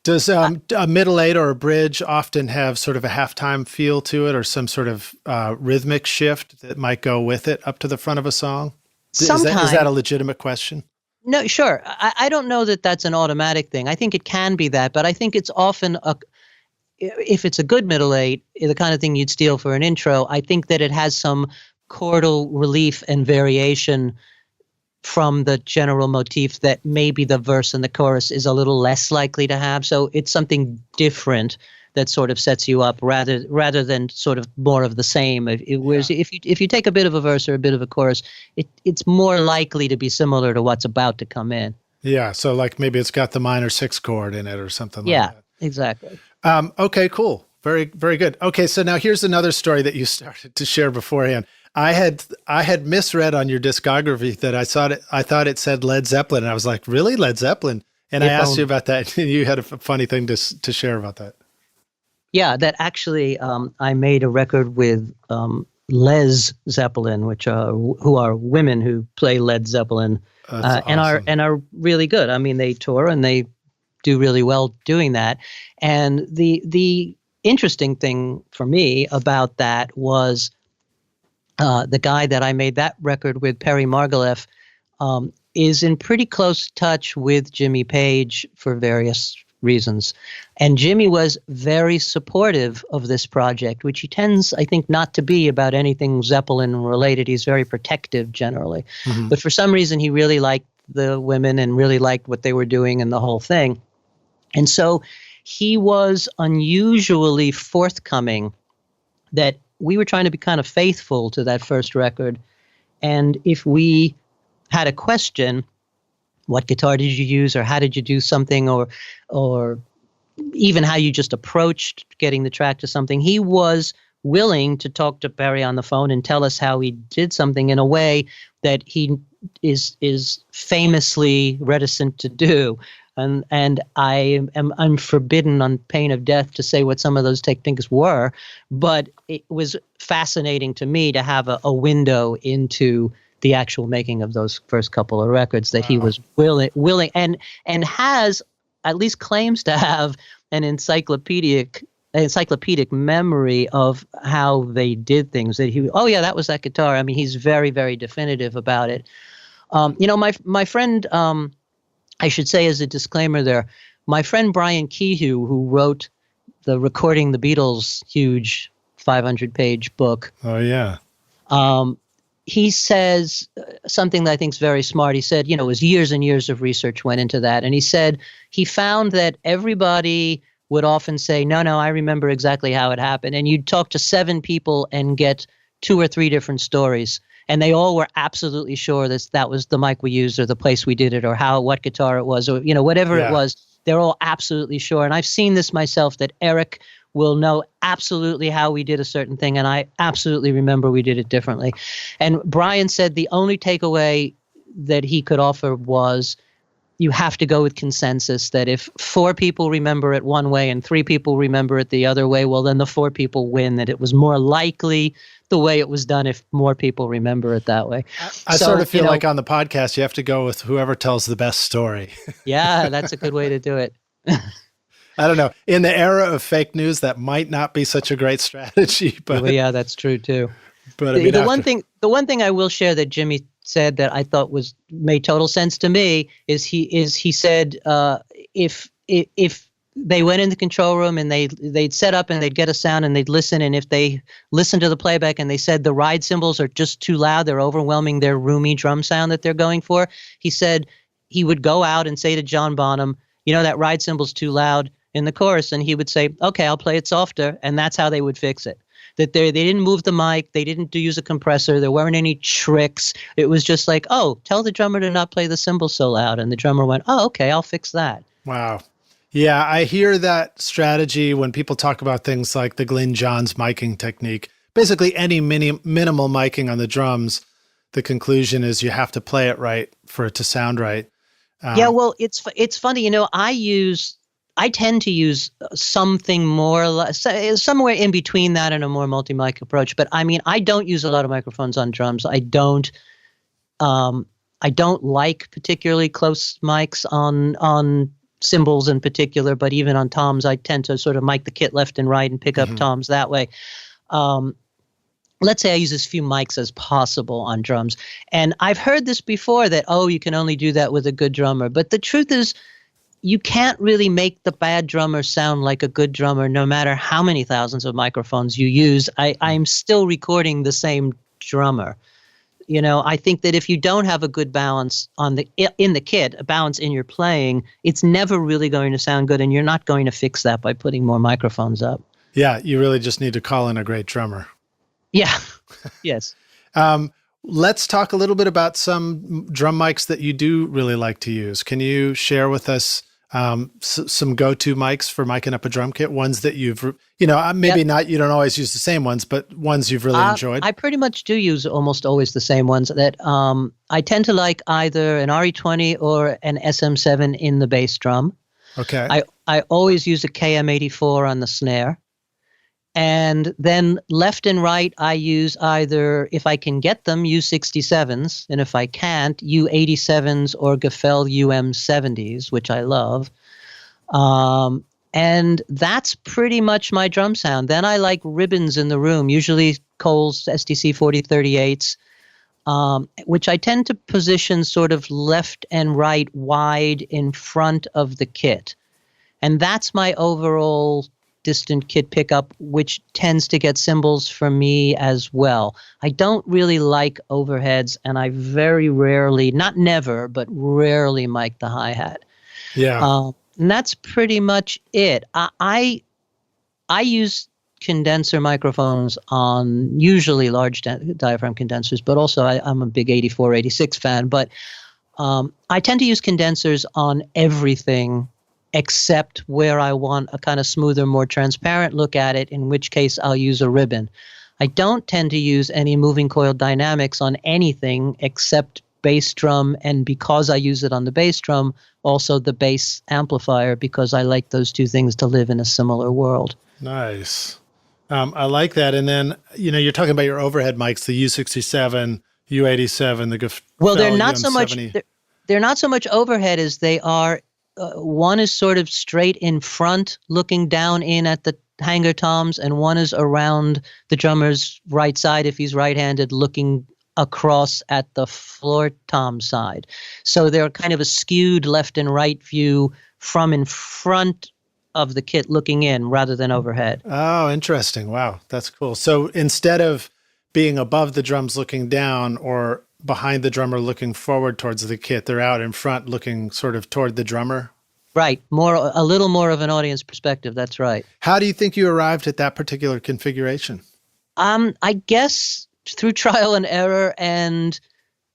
[SPEAKER 2] Does a middle eight or a bridge often have sort of a halftime feel to it, or some sort of rhythmic shift that might go with it up to the front of a song?
[SPEAKER 1] Sometimes.
[SPEAKER 2] Is that a legitimate question?
[SPEAKER 1] No, sure. I don't know that that's an automatic thing. I think it can be that, but I think it's often if it's a good middle eight, the kind of thing you'd steal for an intro, I think that it has some chordal relief and variation from the general motif that maybe the verse and the chorus is a little less likely to have. So it's something different that sort of sets you up rather than sort of more of the same. Whereas if you take a bit of a verse or a bit of a chorus, it's more likely to be similar to what's about to come in.
[SPEAKER 2] Yeah, so like maybe it's got the minor 6 chord in it or something like that.
[SPEAKER 1] Yeah, exactly.
[SPEAKER 2] Okay, cool. Very, very good. Okay, so now here's another story that you started to share beforehand. I had misread on your discography that I thought it said Led Zeppelin, and I was like, really, Led Zeppelin? And I asked you about that, and you had a funny thing to share about that.
[SPEAKER 1] Yeah, that actually, I made a record with Les Zeppelin, who are women who play Led Zeppelin, and
[SPEAKER 2] awesome.
[SPEAKER 1] are really good. I mean, they tour and they do really well doing that. And the interesting thing for me about that was the guy that I made that record with, Perry Margolef, is in pretty close touch with Jimmy Page for various reasons. And Jimmy was very supportive of this project, which he tends, I think, not to be about anything Zeppelin related. He's very protective generally. Mm-hmm. But for some reason, he really liked the women and really liked what they were doing and the whole thing. And so he was unusually forthcoming that we were trying to be kind of faithful to that first record. And if we had a question, what guitar did you use, or how did you do something, or even how you just approached getting the track to something, he was willing to talk to Perry on the phone and tell us how he did something in a way that he is famously reticent to do. And I'm forbidden on pain of death to say what some of those techniques were, but it was fascinating to me to have a window into the actual making of those first couple of records that he was willing and has, at least claims to have, an encyclopedic memory of how they did things. That that was that guitar. I mean, he's very, very definitive about it. My friend, I should say as a disclaimer there, my friend Brian Kehoe, who wrote the Recording the Beatles huge 500-page book.
[SPEAKER 2] Oh, yeah.
[SPEAKER 1] He says something that I think is very smart. He said, it was years and years of research went into that. And he said he found that everybody would often say, no, I remember exactly how it happened. And you'd talk to 7 people and get 2 or 3 different stories. And they all were absolutely sure that was the mic we used, or the place we did it, or what guitar it was, or, whatever it was. They're all absolutely sure. And I've seen this myself, that Eric will know absolutely how we did a certain thing, and I absolutely remember we did it differently. And Brian said the only takeaway that he could offer was you have to go with consensus, that if 4 people remember it one way and 3 people remember it the other way, well, then the 4 people win, that it was more likely the way it was done if more people remember it that way.
[SPEAKER 2] I sort of feel like on the podcast, you have to go with whoever tells the best story.
[SPEAKER 1] Yeah, that's a good way to do it.
[SPEAKER 2] I don't know. In the era of fake news, that might not be such a great strategy. But
[SPEAKER 1] well, yeah, that's true too.
[SPEAKER 2] But I mean,
[SPEAKER 1] the one thing I will share that Jimmy said that I thought made total sense to me is he said if they went in the control room and they'd set up and they'd get a sound and they'd listen, and if they listened to the playback and they said the ride cymbals are just too loud, they're overwhelming their roomy drum sound that they're going for, he said he would go out and say to John Bonham, that ride cymbal's too loud in the chorus, and he would say, okay, I'll play it softer, and that's how they would fix it. That they didn't move the mic, they didn't use a compressor, there weren't any tricks. It was just like, oh, tell the drummer to not play the cymbal so loud. And the drummer went, oh, okay, I'll fix that.
[SPEAKER 2] Wow. Yeah, I hear that strategy when people talk about things like the Glyn Johns miking technique. Basically, any minimal miking on the drums, the conclusion is you have to play it right for it to sound right.
[SPEAKER 1] Yeah, well, it's funny, I tend to use something more or less, somewhere in between that and a more multi-mic approach. But I mean, I don't use a lot of microphones on drums. I don't like particularly close mics on cymbals in particular, but even on toms, I tend to sort of mic the kit left and right and pick up toms that way. Let's say I use as few mics as possible on drums. And I've heard this before that, you can only do that with a good drummer. But the truth is, you can't really make the bad drummer sound like a good drummer, no matter how many thousands of microphones you use. I'm still recording the same drummer. I think that if you don't have a good balance in the kit, a balance in your playing, it's never really going to sound good, and you're not going to fix that by putting more microphones up.
[SPEAKER 2] Yeah, you really just need to call in a great drummer.
[SPEAKER 1] Yeah. Yes.
[SPEAKER 2] Let's talk a little bit about some drum mics that you do really like to use. Can you share with us some go-to mics for miking up a drum kit? Ones that you've, maybe not, you don't always use the same ones, but ones you've really enjoyed?
[SPEAKER 1] I pretty much do use almost always the same ones. That I tend to like either an RE20 or an SM7 in the bass drum.
[SPEAKER 2] Okay.
[SPEAKER 1] I always use a KM84 on the snare. And then left and right, I use either, if I can get them, U67s, and if I can't, U87s or Gefell UM70s, which I love. And that's pretty much my drum sound. Then I like ribbons in the room, usually Cole's STC 4038s, which I tend to position sort of left and right wide in front of the kit. And that's my overall distant kit pickup, which tends to get cymbals for me as well. I don't really like overheads, and I very rarely, not never, but rarely mic the hi-hat.
[SPEAKER 2] Yeah.
[SPEAKER 1] And that's pretty much it. I use condenser microphones on usually large diaphragm condensers, but also I'm a big 84, 86 fan. But I tend to use condensers on everything except where I want a kind of smoother, more transparent look at it, in which case I'll use a ribbon. I don't tend to use any moving coil dynamics on anything except bass drum, and because I use it on the bass drum, also the bass amplifier, because I like those two things to live in a similar world.
[SPEAKER 2] Nice. I like that. And then, you're talking about your overhead mics, the U67, U87, the Gefell
[SPEAKER 1] Well, they're not
[SPEAKER 2] UM70.
[SPEAKER 1] they're not so much overhead as they are. One is sort of straight in front, looking down in at the hanger toms, and one is around the drummer's right side if he's right-handed, looking across at the floor tom side. So they're kind of a skewed left and right view from in front of the kit looking in rather than overhead.
[SPEAKER 2] Oh, interesting. Wow, that's cool. So instead of being above the drums looking down or behind the drummer looking forward towards the kit, they're out in front looking sort of toward the drummer?
[SPEAKER 1] Right. A little more of an audience perspective. That's right.
[SPEAKER 2] How do you think you arrived at that particular configuration?
[SPEAKER 1] I guess through trial and error and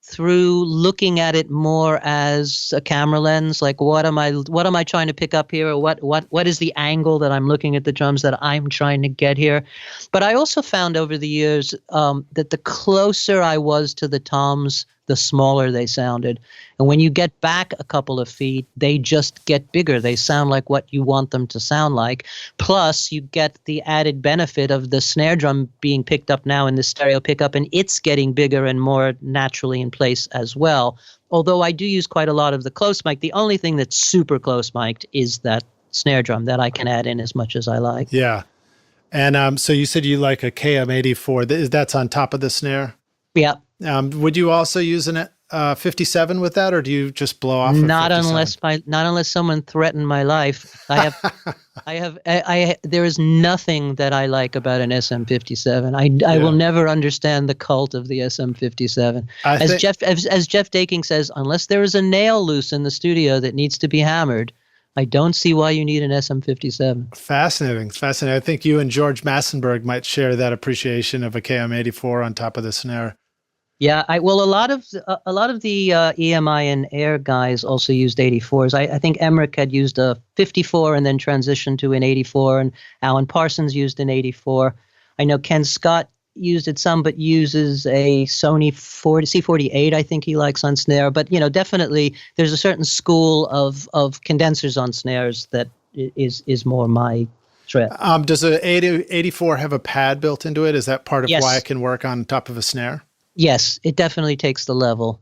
[SPEAKER 1] through looking at it more as a camera lens, like what am I trying to pick up here? Or what is the angle that I'm looking at the drums that I'm trying to get here? But I also found over the years that the closer I was to the toms, the smaller they sounded. And when you get back a couple of feet, they just get bigger. They sound like what you want them to sound like. Plus, you get the added benefit of the snare drum being picked up now in the stereo pickup, and it's getting bigger and more naturally in place as well. Although I do use quite a lot of the close mic, the only thing that's super close mic'd is that snare drum that I can add in as much as I like.
[SPEAKER 2] Yeah. And so you said you like a KM84. That's on top of the snare?
[SPEAKER 1] Yeah.
[SPEAKER 2] Would you also use an 57 with that, or do you just blow off?
[SPEAKER 1] Not unless someone threatened my life. There is nothing that I like about an SM57. I will never understand the cult of the SM57. As Jeff Daking says, unless there is a nail loose in the studio that needs to be hammered, I don't see why you need an SM57. Fascinating.
[SPEAKER 2] I think you and George Massenburg might share that appreciation of a KM84 on top of the snare.
[SPEAKER 1] Yeah, a lot of the EMI and Air guys also used 84s. I think Emmerich had used a 54 and then transitioned to an 84, and Alan Parsons used an 84. I know Ken Scott used it some, but uses a Sony C48, I think he likes on snare. But, definitely there's a certain school of condensers on snares that is more my trip.
[SPEAKER 2] Does a 84 have a pad built into it? Is that part of why it can work on top of a snare?
[SPEAKER 1] Yes, it definitely takes the level.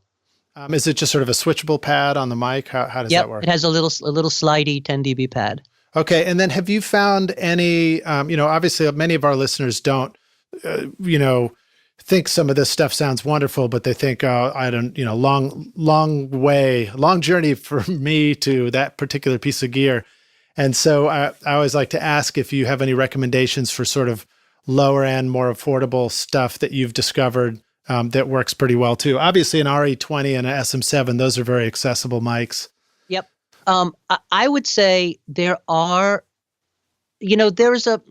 [SPEAKER 2] Is it just sort of a switchable pad on the mic? How does that work?
[SPEAKER 1] It has a little slidey 10 dB pad.
[SPEAKER 2] Okay, and then have you found any, obviously many of our listeners don't, think some of this stuff sounds wonderful, but they think, long journey for me to that particular piece of gear. And so I always like to ask if you have any recommendations for sort of lower end, more affordable stuff that you've discovered that works pretty well too. Obviously an RE20 and an SM7, those are very accessible mics.
[SPEAKER 1] Yep. I would say there are, there's a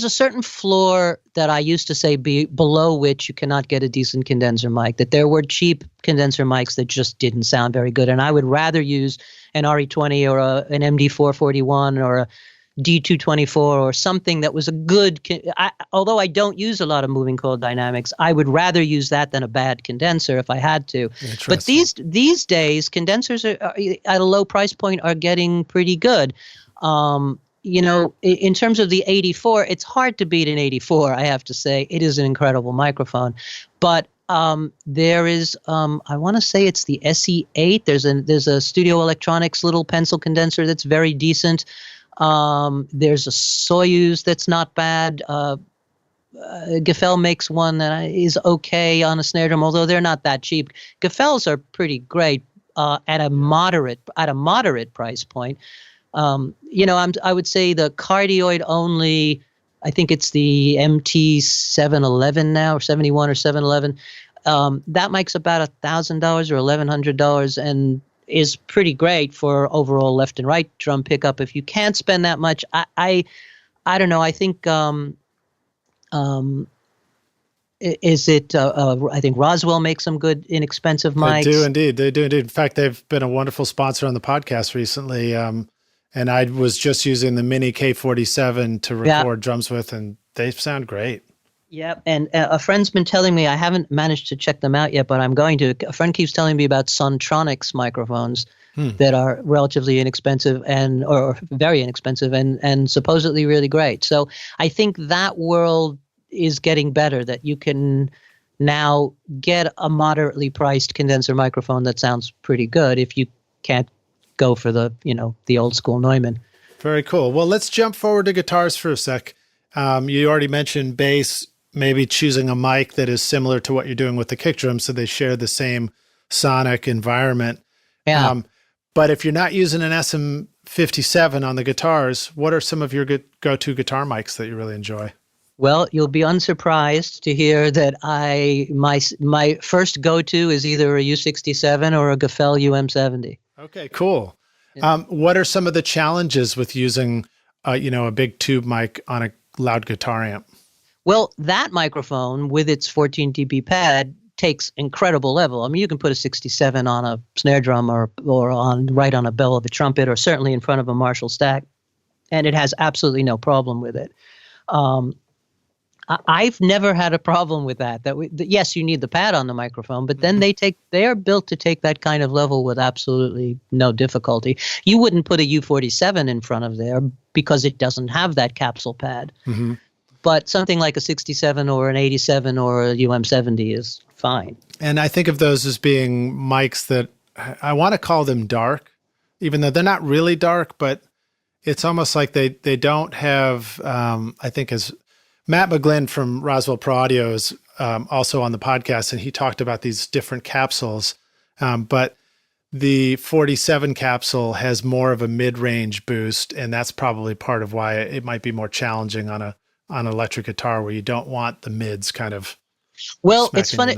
[SPEAKER 1] certain floor that I used to say below which you cannot get a decent condenser mic, that there were cheap condenser mics that just didn't sound very good. And I would rather use an RE20 or an MD441 or a D224 or something that was a good, although I don't use a lot of moving coil dynamics, I would rather use that than a bad condenser if I had to. But these days, condensers are at a low price point are getting pretty good. In terms of the 84, it's hard to beat an 84, I have to say. It is an incredible microphone. But there is, I want to say it's the SE8. There's a Studio Electronics little pencil condenser that's very decent. There's a Soyuz that's not bad. Gefell makes one that is okay on a snare drum, although they're not that cheap. Gefell's are pretty great at a moderate price point. I would say the cardioid only, I think it's the MT711 now, or 71 or 711. That mic's about $1,000 or $1,100 and is pretty great for overall left and right drum pickup. If you can't spend that much, I don't know. I think I think Roswell makes some good inexpensive mics.
[SPEAKER 2] They do indeed. In fact, they've been a wonderful sponsor on the podcast recently. And I was just using the Mini K47 to record drums with, and they sound great.
[SPEAKER 1] Yep. And a friend's been telling me, I haven't managed to check them out yet, but I'm going to. A friend keeps telling me about Sontronics microphones that are relatively inexpensive or very inexpensive and supposedly really great. So I think that world is getting better, that you can now get a moderately priced condenser microphone that sounds pretty good if you can't go for the old school Neumann.
[SPEAKER 2] Very cool. Well, let's jump forward to guitars for a sec. You already mentioned bass, maybe choosing a mic that is similar to what you're doing with the kick drum, so they share the same sonic environment.
[SPEAKER 1] Yeah.
[SPEAKER 2] But if you're not using an SM57 on the guitars, what are some of your go-to guitar mics that you really enjoy?
[SPEAKER 1] Well, you'll be unsurprised to hear that my first go-to is either a U67 or a Gefell UM70.
[SPEAKER 2] Okay, cool. Yeah. What are some of the challenges with using, a big tube mic on a loud guitar amp?
[SPEAKER 1] Well, that microphone with its 14 dB pad takes incredible level. I mean, you can put a 67 on a snare drum or right on a bell of a trumpet, or certainly in front of a Marshall stack, and it has absolutely no problem with it. I've never had a problem with that. Yes, you need the pad on the microphone, but then they are built to take that kind of level with absolutely no difficulty. You wouldn't put a U47 in front of there because it doesn't have that capsule pad.
[SPEAKER 2] Mm-hmm.
[SPEAKER 1] But something like a 67 or an 87 or a UM70 is fine.
[SPEAKER 2] And I think of those as being mics that I want to call them dark, even though they're not really dark, but it's almost like they don't have, I think as Matt McGlynn from Roswell Pro Audio is also on the podcast, and he talked about these different capsules. But the 47 capsule has more of a mid-range boost, and that's probably part of why it might be more challenging on an electric guitar where you don't want the mids kind of.
[SPEAKER 1] Well, it's funny.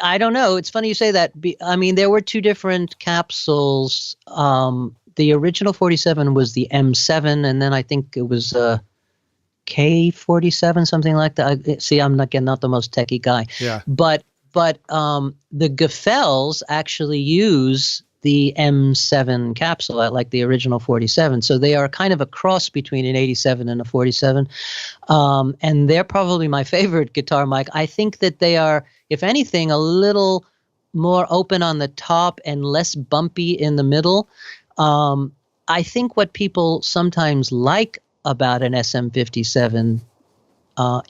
[SPEAKER 1] I don't know. It's funny you say that. I mean, there were two different capsules. The original 47 was the M7, and then I think it was K47, something like that. See, I'm not the most techie guy.
[SPEAKER 2] Yeah.
[SPEAKER 1] But the Gefels actually use the M7 capsule, like the original 47. So they are kind of a cross between an 87 and a 47. And they're probably my favorite guitar mic. I think that they are, if anything, a little more open on the top and less bumpy in the middle. I think what people sometimes like about an SM57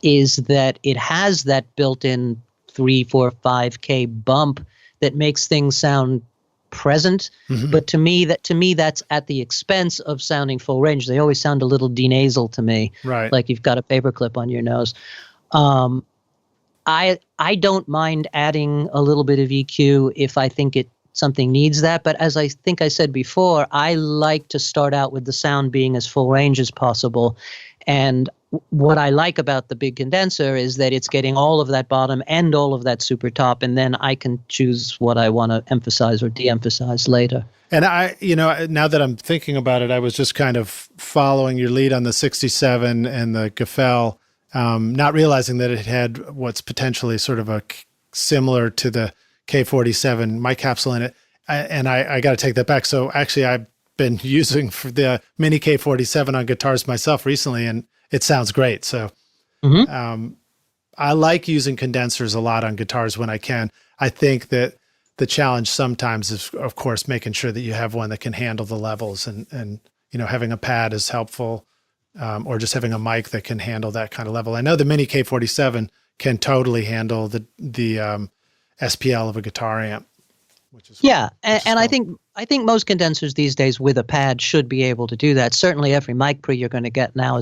[SPEAKER 1] is that it has that built-in 3, 4, 5K bump that makes things sound present. Mm-hmm. But to me, that's at the expense of sounding full range. They always sound a little denasal to me,
[SPEAKER 2] right?
[SPEAKER 1] Like you've got a paperclip on your nose. I don't mind adding a little bit of EQ if I think something needs that. But as I think I said before, I like to start out with the sound being as full range as possible. And what I like about the big condenser is that it's getting all of that bottom and all of that super top, and then I can choose what I want to emphasize or de-emphasize later.
[SPEAKER 2] And now that I'm thinking about it, I was just kind of following your lead on the 67 and the Gefell, not realizing that it had what's potentially sort of a similar to the K47 mic capsule in it. I got to take that back. So actually, I've been using for the mini K47 on guitars myself recently, and it sounds great. So I like using condensers a lot on guitars when I can. I think that the challenge sometimes is, of course, making sure that you have one that can handle the levels, and having a pad is helpful, or just having a mic that can handle that kind of level. I know the mini K47 can totally handle the SPL of a guitar amp, which is
[SPEAKER 1] and I think most condensers these days with a pad should be able to do that. Certainly, every mic pre you're going to get now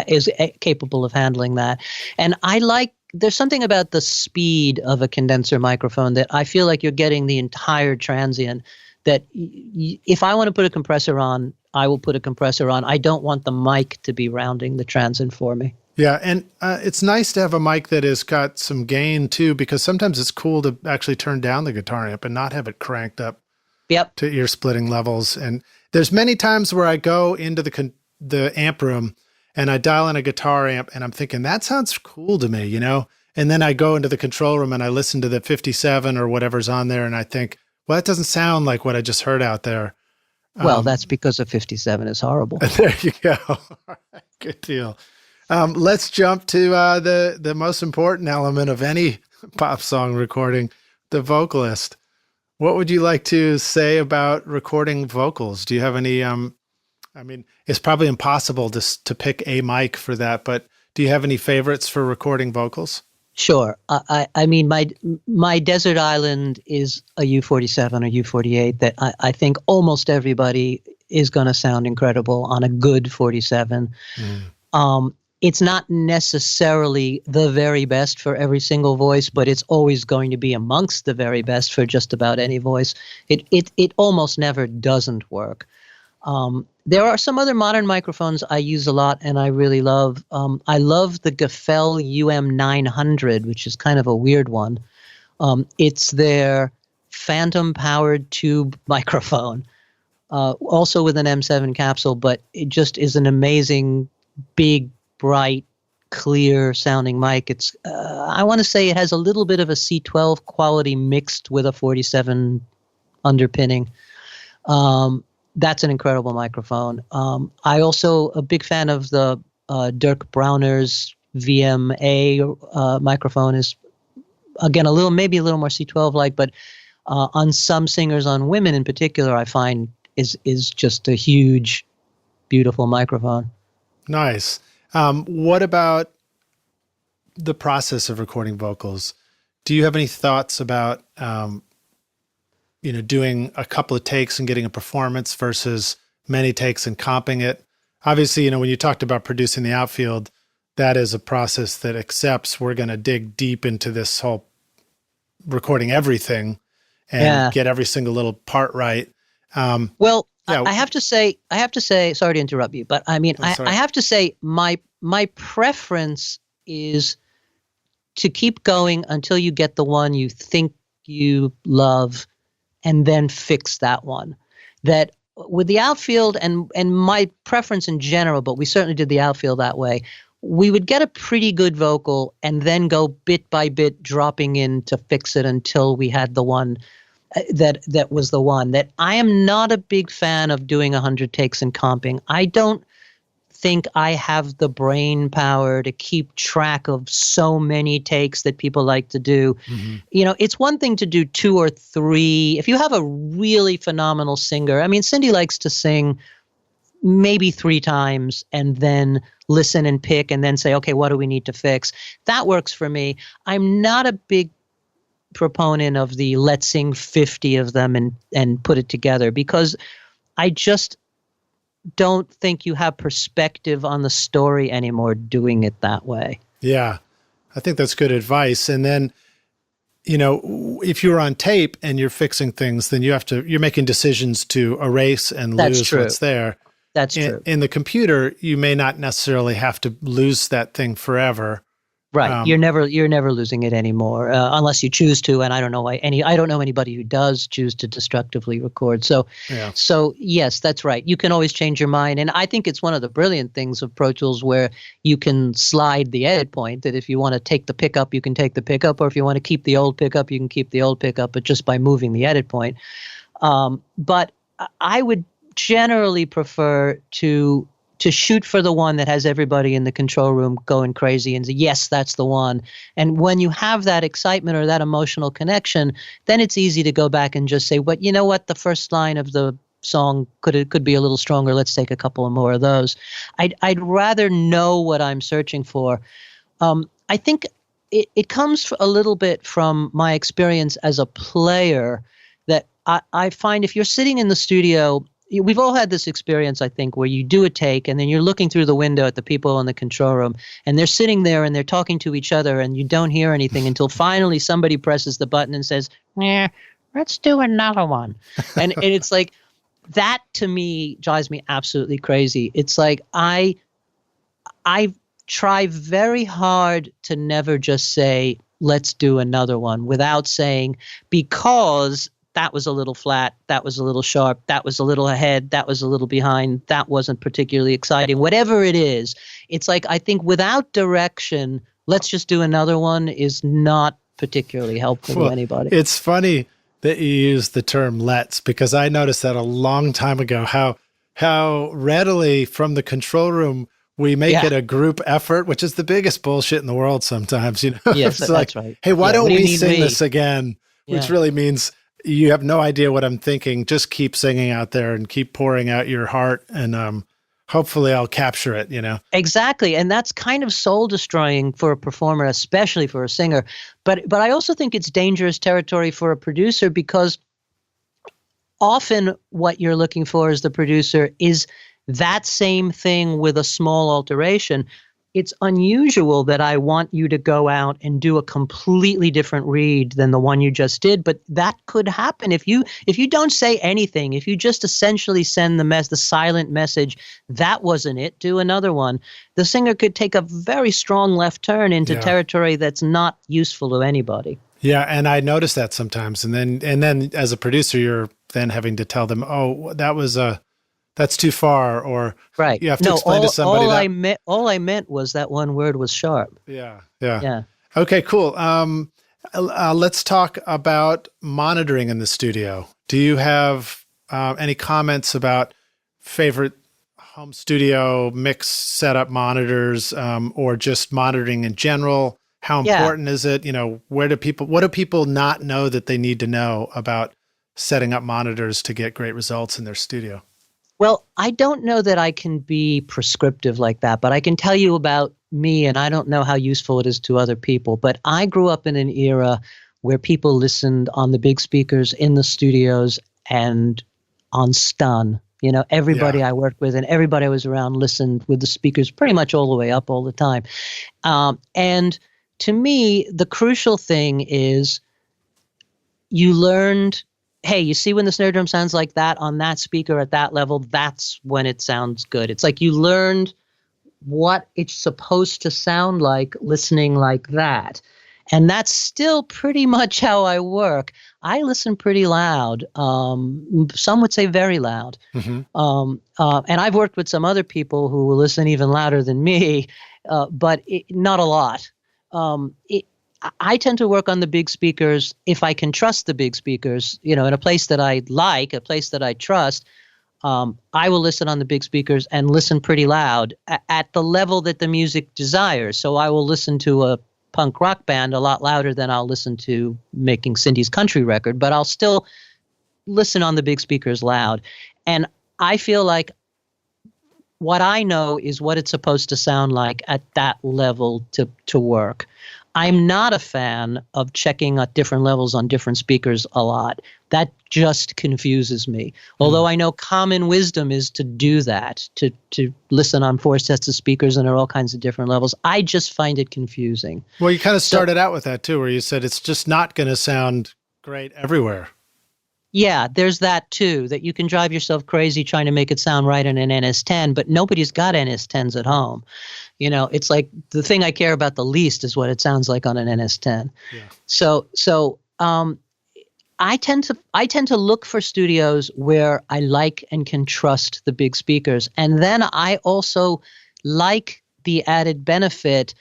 [SPEAKER 1] is capable of handling that. And there's something about the speed of a condenser microphone that I feel like you're getting the entire transient. That if I want to put a compressor on, I will put a compressor on. I don't want the mic to be rounding the transient for me.
[SPEAKER 2] Yeah, and it's nice to have a mic that has got some gain too, because sometimes it's cool to actually turn down the guitar amp and not have it cranked up to ear splitting levels. And there's many times where I go into the amp room and I dial in a guitar amp and I'm thinking, that sounds cool to me, And then I go into the control room and I listen to the 57 or whatever's on there and I think, well, that doesn't sound like what I just heard out there.
[SPEAKER 1] Well, that's because a 57 is horrible.
[SPEAKER 2] There you go. All right, good deal. Let's jump to the most important element of any pop song recording, the vocalist. What would you like to say about recording vocals? Do you have any, it's probably impossible to pick a mic for that, but do you have any favorites for recording vocals?
[SPEAKER 1] Sure. I mean, my desert island is a U47 or U48 that I think almost everybody is going to sound incredible on a good 47. It's not necessarily the very best for every single voice, but it's always going to be amongst the very best for just about any voice. It almost never doesn't work. There are some other modern microphones I use a lot and I really love. I love the Gefell UM900, which is kind of a weird one. It's their phantom-powered tube microphone, also with an M7 capsule, but it just is an amazing, big, bright, clear-sounding mic. It's I want to say it has a little bit of a C12 quality mixed with a 47 underpinning. That's an incredible microphone. I also a big fan of the Dirk Brauner's VMA microphone is, again, maybe a little more C12 like, but on some singers, on women in particular, I find is just a huge, beautiful microphone.
[SPEAKER 2] Nice. What about the process of recording vocals? Do you have any thoughts about, doing a couple of takes and getting a performance versus many takes and comping it? Obviously, when you talked about producing the Outfield, that is a process that accepts we're going to dig deep into this whole recording everything and get every single little part right.
[SPEAKER 1] Well, I have to say, sorry to interrupt you, but I mean, I have to say my preference is to keep going until you get the one you think you love and then fix that one. That with the Outfield and my preference in general, but we certainly did the Outfield that way, we would get a pretty good vocal and then go bit by bit dropping in to fix it until we had the one that was the one. That I am not a big fan of doing 100 takes and comping. I don't think I have the brain power to keep track of so many takes that people like to do. Mm-hmm. It's one thing to do 2 or 3. If you have a really phenomenal singer, I mean, Cyndi likes to sing maybe 3 times and then listen and pick and then say, okay, what do we need to fix? That works for me. I'm not a big proponent of the let's sing 50 of them and put it together, because I just don't think you have perspective on the story anymore doing it that way. Yeah,
[SPEAKER 2] I think that's good advice. And then, if you're on tape and you're fixing things, then you're making decisions to erase and lose what's there.
[SPEAKER 1] That's true.
[SPEAKER 2] In the computer, you may not necessarily have to lose that thing forever.
[SPEAKER 1] Right. You're never losing it anymore, unless you choose to. And I don't know I don't know anybody who does choose to destructively record. So yes, that's right. You can always change your mind. And I think it's one of the brilliant things of Pro Tools where you can slide the edit point, that if you want to take the pickup, you can take the pickup, or if you want to keep the old pickup, you can keep the old pickup, but just by moving the edit point. But I would generally prefer to shoot for the one that has everybody in the control room going crazy and say, yes, that's the one. And when you have that excitement or that emotional connection, then it's easy to go back and just say, but you know what, the first line of the song could be a little stronger. Let's take a couple of more of those. I'd rather know what I'm searching for. I think it comes a little bit from my experience as a player, that I find if you're sitting in the studio, we've all had this experience, I think, where you do a take and then you're looking through the window at the people in the control room and they're sitting there and they're talking to each other and you don't hear anything until finally somebody presses the button and says, yeah, let's do another one. And it's like, that to me drives me absolutely crazy. It's like I try very hard to never just say, let's do another one, without saying, because that was a little flat, that was a little sharp, that was a little ahead, that was a little behind, that wasn't particularly exciting. Whatever it is, it's like, I think without direction, let's just do another one is not particularly helpful to anybody.
[SPEAKER 2] It's funny that you use the term let's, because I noticed that a long time ago, how readily from the control room we make it a group effort, which is the biggest bullshit in the world sometimes.
[SPEAKER 1] Yes,
[SPEAKER 2] it's
[SPEAKER 1] that's right.
[SPEAKER 2] Hey, why don't we sing this again? Which really means you have no idea what I'm thinking. Just keep singing out there and keep pouring out your heart, and hopefully I'll capture it,
[SPEAKER 1] Exactly. And that's kind of soul destroying for a performer, especially for a singer. But I also think it's dangerous territory for a producer, because often what you're looking for as the producer is that same thing with a small alteration. It's unusual that I want you to go out and do a completely different read than the one you just did, but that could happen if you don't say anything, if you just essentially send the silent message, that wasn't it, do another one. The singer could take a very strong left turn into territory that's not useful to anybody.
[SPEAKER 2] Yeah, and I notice that sometimes, and then as a producer, you're then having to tell them, oh, that's too far, or you have to explain to somebody
[SPEAKER 1] all I meant was that one word was sharp.
[SPEAKER 2] Yeah. Okay, cool. Let's talk about monitoring in the studio. Do you have any comments about favorite home studio mix setup monitors, or just monitoring in general? How important is it? What do people not know that they need to know about setting up monitors to get great results in their studio?
[SPEAKER 1] Well, I don't know that I can be prescriptive like that, but I can tell you about me, and I don't know how useful it is to other people. But I grew up in an era where people listened on the big speakers in the studios and on stun. Everybody I worked with and everybody I was around listened with the speakers pretty much all the way up all the time. And to me, the crucial thing is you learned, hey, you see when the snare drum sounds like that on that speaker at that level, that's when it sounds good. It's like you learned what it's supposed to sound like listening like that. And that's still pretty much how I work. I listen pretty loud. Some would say very loud. Mm-hmm. And I've worked with some other people who will listen even louder than me, but not a lot. I tend to work on the big speakers if I can trust the big speakers, in a place that I like, a place that I trust. I will listen on the big speakers and listen pretty loud at the level that the music desires. So I will listen to a punk rock band a lot louder than I'll listen to making Cyndi's country record, but I'll still listen on the big speakers loud. And I feel like what I know is what it's supposed to sound like at that level to work. I'm not a fan of checking at different levels on different speakers a lot. That just confuses me. Although I know common wisdom is to do that, to listen on 4 sets of speakers and at all kinds of different levels. I just find it confusing.
[SPEAKER 2] Well, you kind of started out with that too, where you said it's just not going to sound great everywhere.
[SPEAKER 1] Yeah, there's that too, that you can drive yourself crazy trying to make it sound right in an NS10, but nobody's got NS10s at home. It's like the thing I care about the least is what it sounds like on an NS10. Yeah. So I tend to look for studios where I like and can trust the big speakers. And then I also like the added benefit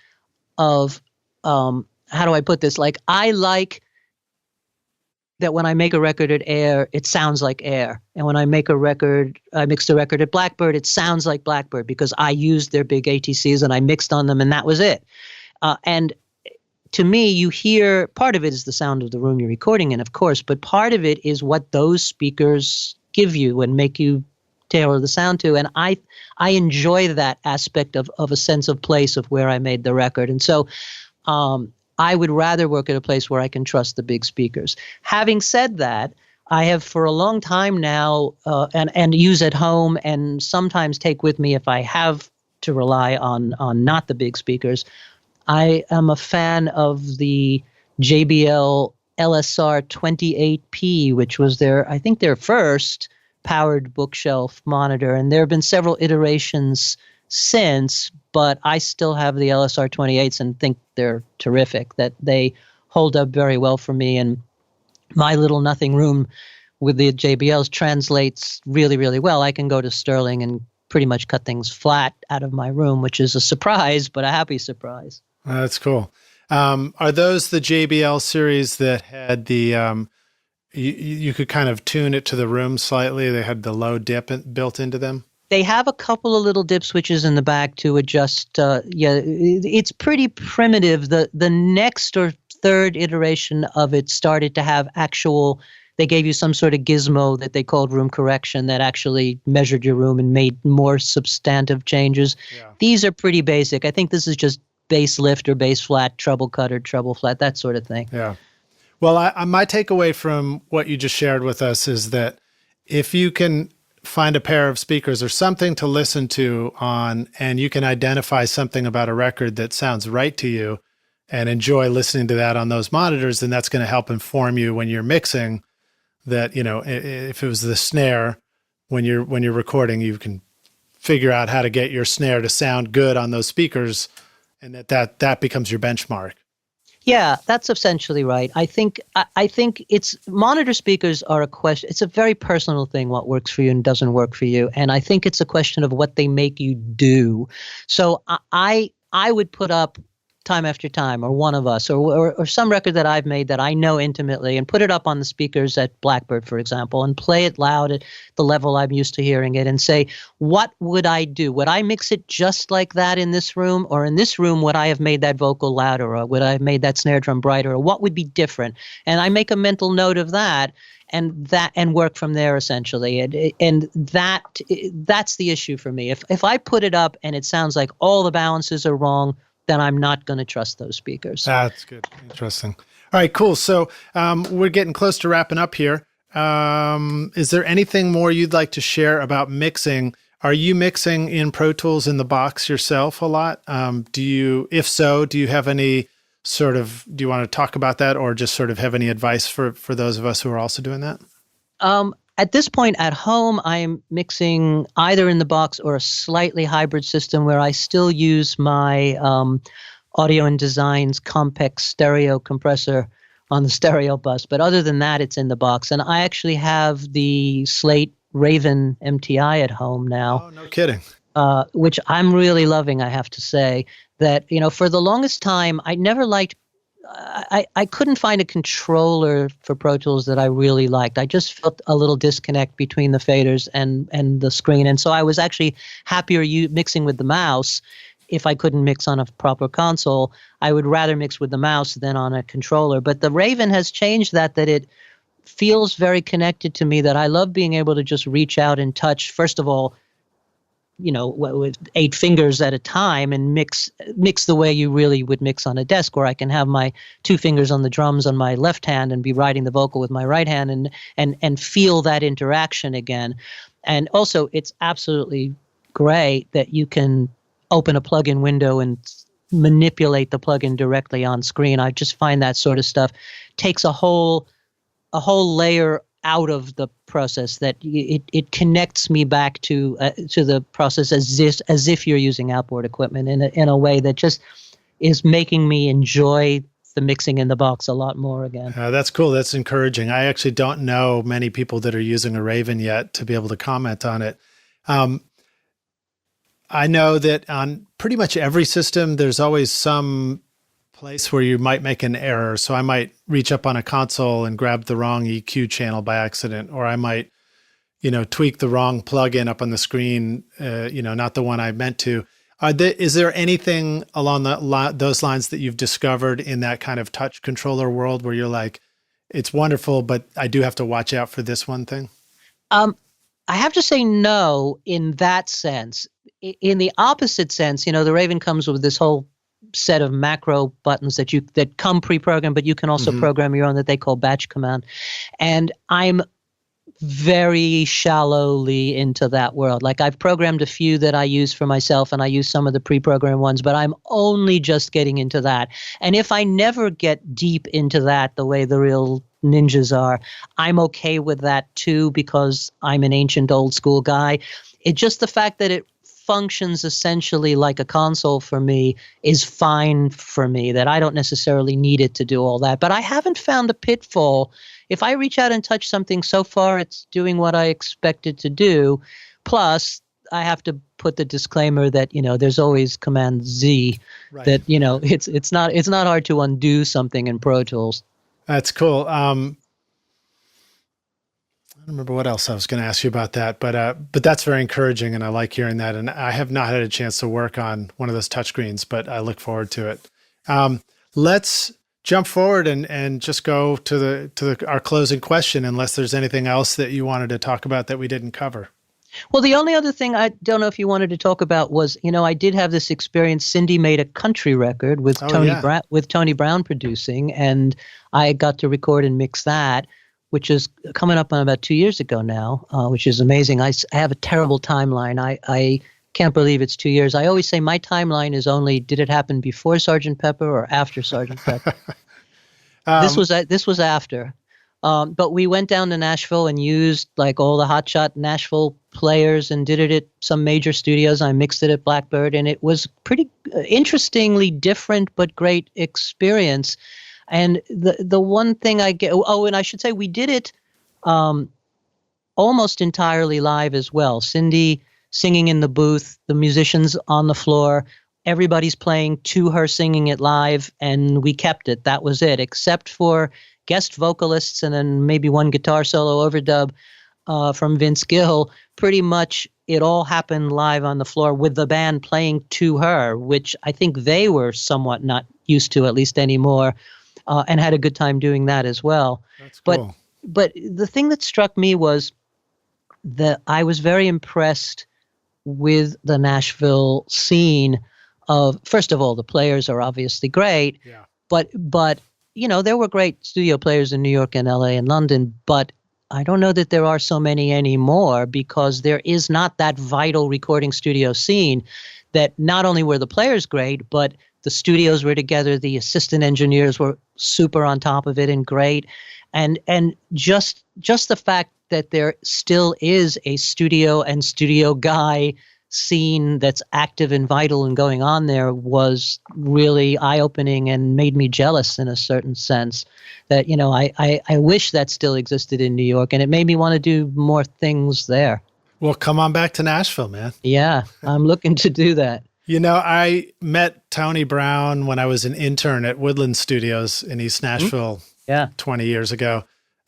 [SPEAKER 1] of, how do I put this? Like, I like that when I make a record at Air, it sounds like Air. And when I mixed a record at Blackbird, it sounds like Blackbird because I used their big ATCs and I mixed on them and that was it. And to me, you hear, part of it is the sound of the room you're recording in, of course, but part of it is what those speakers give you and make you tailor the sound to. And I enjoy that aspect of a sense of place of where I made the record. And so, I would rather work at a place where I can trust the big speakers. Having said that, I have for a long time now, and use at home and sometimes take with me if I have to rely on not the big speakers. I am a fan of the JBL LSR128P, which was I think their first powered bookshelf monitor. And there have been several iterations since, but I still have the LSR28s and think they're terrific, that they hold up very well for me. And my little nothing room with the JBLs translates really, really well. I can go to Sterling and pretty much cut things flat out of my room, which is a surprise, but a happy surprise.
[SPEAKER 2] That's cool. Are those the JBL series that had the, you could kind of tune it to the room slightly? They had the low dip built into them?
[SPEAKER 1] They have a couple of little dip switches in the back to adjust. It's pretty primitive. The next or third iteration of it started to have they gave you some sort of gizmo that they called room correction that actually measured your room and made more substantive changes. Yeah. These are pretty basic. I think this is just bass lift or bass flat, treble cut or treble flat, that sort of thing.
[SPEAKER 2] Yeah. Well, my takeaway from what you just shared with us is that if you can find a pair of speakers or something to listen to and you can identify something about a record that sounds right to you and enjoy listening to that on those monitors, then that's going to help inform you when you're mixing that, if it was the snare, when you're recording, you can figure out how to get your snare to sound good on those speakers, and that becomes your benchmark.
[SPEAKER 1] Yeah, that's essentially right. I think it's monitor speakers are a question. It's a very personal thing what works for you and doesn't work for you, and I think it's a question of what they make you do. So I would put up Time After Time or One of Us or some record that I've made that I know intimately and put it up on the speakers at Blackbird, for example, and play it loud at the level I'm used to hearing it and say, what would I do? Would I mix it just like that in this room, or in this room would I have made that vocal louder, or would I have made that snare drum brighter, or what would be different? And I make a mental note of that and work from there essentially. And that's the issue for me. If I put it up and it sounds like all the balances are wrong, then I'm not going to trust those speakers.
[SPEAKER 2] That's good. Interesting. All right, cool. So we're getting close to wrapping up here. Is there anything more you'd like to share about mixing? Are you mixing in Pro Tools in the box yourself a lot? If so, do you have any do you want to talk about that, or just sort of have any advice for those of us who are also doing that?
[SPEAKER 1] At this point at home, I'm mixing either in the box or a slightly hybrid system where I still use my Audio and Design's Compex stereo compressor on the stereo bus. But other than that, it's in the box. And I actually have the Slate Raven MTI at home now.
[SPEAKER 2] Oh, no kidding.
[SPEAKER 1] Which I'm really loving, I have to say. That, for the longest time, I never liked I couldn't find a controller for Pro Tools that I really liked. I just felt a little disconnect between the faders and the screen. And so I was actually happier mixing with the mouse. If I couldn't mix on a proper console, I would rather mix with the mouse than on a controller. But the Raven has changed that it feels very connected to me, that I love being able to just reach out and touch, first of all, with 8 fingers at a time and mix the way you really would mix on a desk, where I can have my 2 fingers on the drums on my left hand and be writing the vocal with my right hand and feel that interaction again. And also, it's absolutely great that you can open a plugin window and manipulate the plugin directly on screen. I just find that sort of stuff takes a whole layer out of the process, that it connects me back to the process as if you're using outboard equipment in a way that just is making me enjoy the mixing in the box a lot more again.
[SPEAKER 2] That's cool. That's encouraging. I actually don't know many people that are using a Raven yet to be able to comment on it. I know that on pretty much every system, there's always some place where you might make an error. So I might reach up on a console and grab the wrong EQ channel by accident, or I might, tweak the wrong plugin up on the screen, not the one I meant to. Is there anything along those lines that you've discovered in that kind of touch controller world where you're like, it's wonderful, but I do have to watch out for this one thing?
[SPEAKER 1] I have to say no in that sense. In the opposite sense, the Raven comes with this whole set of macro buttons that come pre-programmed, but you can also program your own that they call batch command. And I'm very shallowly into that world. Like, I've programmed a few that I use for myself, and I use some of the pre-programmed ones, but I'm only just getting into that. And if I never get deep into that the way the real ninjas are, I'm okay with that too, because I'm an ancient old school guy. It's just the fact that it functions essentially like a console for me is fine for me, that I don't necessarily need it to do all that. But I haven't found a pitfall. If I reach out and touch something, so far it's doing what I expect it to do. Plus, I have to put the disclaimer that, there's always Command Z, right. That, it's not hard to undo something in Pro Tools.
[SPEAKER 2] That's cool. I don't remember what else I was going to ask you about that, but that's very encouraging, and I like hearing that. And I have not had a chance to work on one of those touchscreens, but I look forward to it. Let's jump forward and just go to our closing question, unless there's anything else that you wanted to talk about that we didn't cover.
[SPEAKER 1] Well, the only other thing I don't know if you wanted to talk about was, I did have this experience. Cyndi made a country record with Tony Brown producing, and I got to record and mix that, which is coming up on about 2 years ago now, which is amazing. I have a terrible timeline. I can't believe it's 2 years. I always say my timeline is only, did it happen before Sgt. Pepper or after Sgt. Pepper? This was after. But we went down to Nashville and used like all the hotshot Nashville players and did it at some major studios. I mixed it at Blackbird, and it was pretty interestingly different but great experience. And the one thing I get, and I should say we did it almost entirely live as well. Cyndi singing in the booth, the musicians on the floor, everybody's playing to her singing it live, and we kept it. That was it, except for guest vocalists and then maybe one guitar solo overdub from Vince Gill. Pretty much it all happened live on the floor with the band playing to her, which I think they were somewhat not used to, at least anymore, and had a good time doing that as well.
[SPEAKER 2] That's cool.
[SPEAKER 1] But the thing that struck me was that I was very impressed with the Nashville scene of, first of all, the players are obviously great,
[SPEAKER 2] Yeah.
[SPEAKER 1] but you know, there were great studio players in New York and LA and London, but I don't know that there are so many anymore, because there is not that vital recording studio scene that not only were the players great, but the studios were together, the assistant engineers were super on top of it and great. And just the fact that there still is a studio and studio guy scene that's active and vital and going on there was really eye-opening and made me jealous in a certain sense. That, you know, I wish that still existed in New York, and it made me want to do more things there.
[SPEAKER 2] Well, come on back to Nashville, man.
[SPEAKER 1] Yeah, I'm looking to do that.
[SPEAKER 2] You know, I met Tony Brown when I was an intern at Woodland Studios in East Nashville 20 years ago.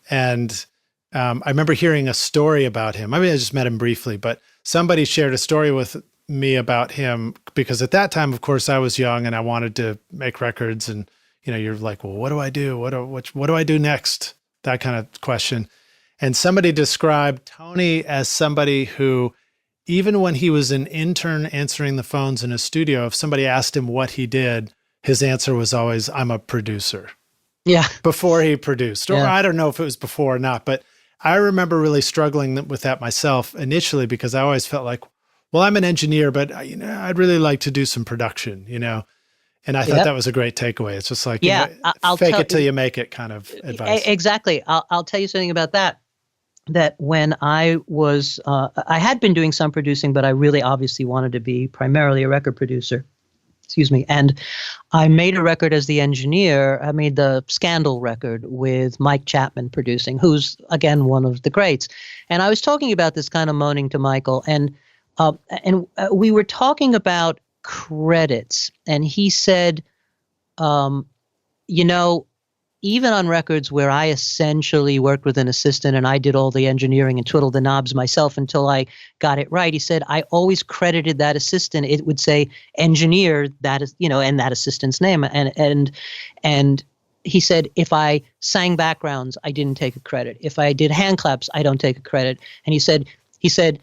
[SPEAKER 2] And I remember hearing a story about him. I mean, I just met him briefly, but somebody shared a story with me about him, because at that time, of course, I was young and I wanted to make records. And, you know, you're like, well, what do I do? What do I do next? That kind of question. And somebody described Tony as somebody who, even when he was an intern answering the phones in a studio, if somebody asked him what he did, his answer was always, I'm a producer.
[SPEAKER 1] Yeah.
[SPEAKER 2] Before he produced. Or I don't know if it was before or not, but I remember really struggling with that myself initially, because I always felt like, well, I'm an engineer, but you know, I'd really like to do some production, you know? And I thought that was a great takeaway. It's just like, you know, I'll fake it till you make it kind of advice.
[SPEAKER 1] Exactly. I'll tell you something about that. That when I was, I had been doing some producing, but I really obviously wanted to be primarily a record producer. Excuse me. And I made a record as the engineer. I made the Scandal record with Mike Chapman producing, who's, again, one of the greats. And I was talking about this, kind of moaning to Michael, and we were talking about credits. And he said, you know, even on records where I essentially worked with an assistant and I did all the engineering and twiddled the knobs myself until I got it right, he said, I always credited that assistant. It would say engineer, that is, you know, and that assistant's name. And he said, if I sang backgrounds, I didn't take a credit. If I did hand claps, I don't take a credit. And he said,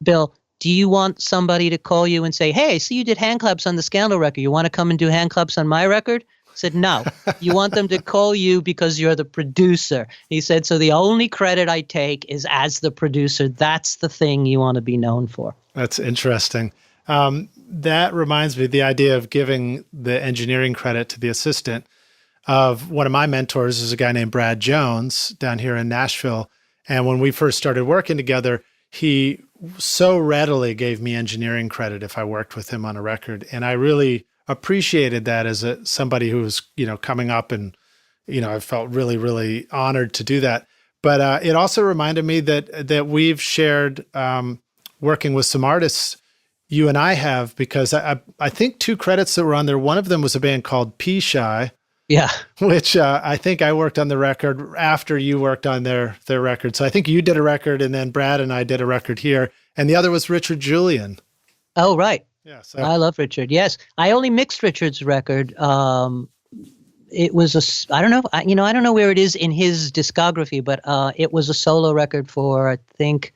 [SPEAKER 1] Bill, do you want somebody to call you and say, hey, I see you did hand claps on the Scandal record. You want to come and do hand claps on my record? Said, no, you want them to call you because you're the producer. He said, so the only credit I take is as the producer. That's the thing you want to be known for.
[SPEAKER 2] That's interesting. That reminds me of the idea of giving the engineering credit to the assistant. Of one of my mentors is a guy named Brad Jones down here in Nashville. And when we first started working together, he so readily gave me engineering credit if I worked with him on a record. And I really appreciated that as somebody who was, you know, coming up, and, you know, I felt really, really honored to do that. But it also reminded me that we've shared working with some artists you and I have, because I think two credits that were on there. One of them was a band called P-Shy.
[SPEAKER 1] Yeah.
[SPEAKER 2] Which I think I worked on the record after you worked on their record. So I think you did a record and then Brad and I did a record here. And the other was Richard Julian.
[SPEAKER 1] Oh, right.
[SPEAKER 2] Yeah, so.
[SPEAKER 1] I love Richard. Yes. I only mixed Richard's record. It was I don't know where it is in his discography, but it was a solo record for, I think,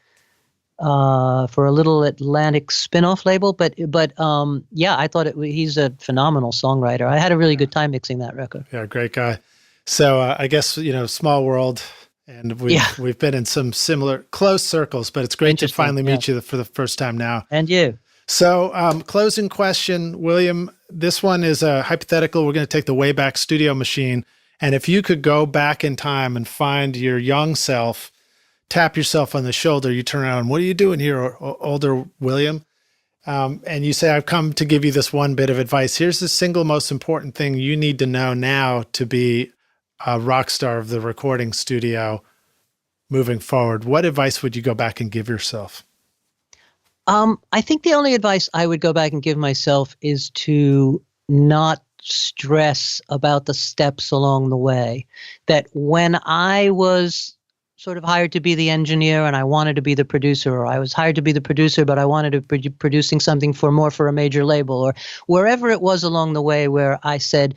[SPEAKER 1] for a little Atlantic spin-off label. But yeah, I thought he's a phenomenal songwriter. I had a really good time mixing that record.
[SPEAKER 2] Yeah, great guy. So I guess, you know, small world, and we've been in some similar close circles, but it's great to finally meet you for the first time now.
[SPEAKER 1] And you.
[SPEAKER 2] So closing question, William, this one is a hypothetical. We're going to take the Wayback Studio machine. And if you could go back in time and find your young self, tap yourself on the shoulder, you turn around, what are you doing here, older William? And you say, I've come to give you this one bit of advice. Here's the single most important thing you need to know now to be a rock star of the recording studio moving forward. What advice would you go back and give yourself?
[SPEAKER 1] I think the only advice I would go back and give myself is to not stress about the steps along the way. That when I was sort of hired to be the engineer and I wanted to be the producer, or I was hired to be the producer, but I wanted to be producing something for a major label, or wherever it was along the way where I said,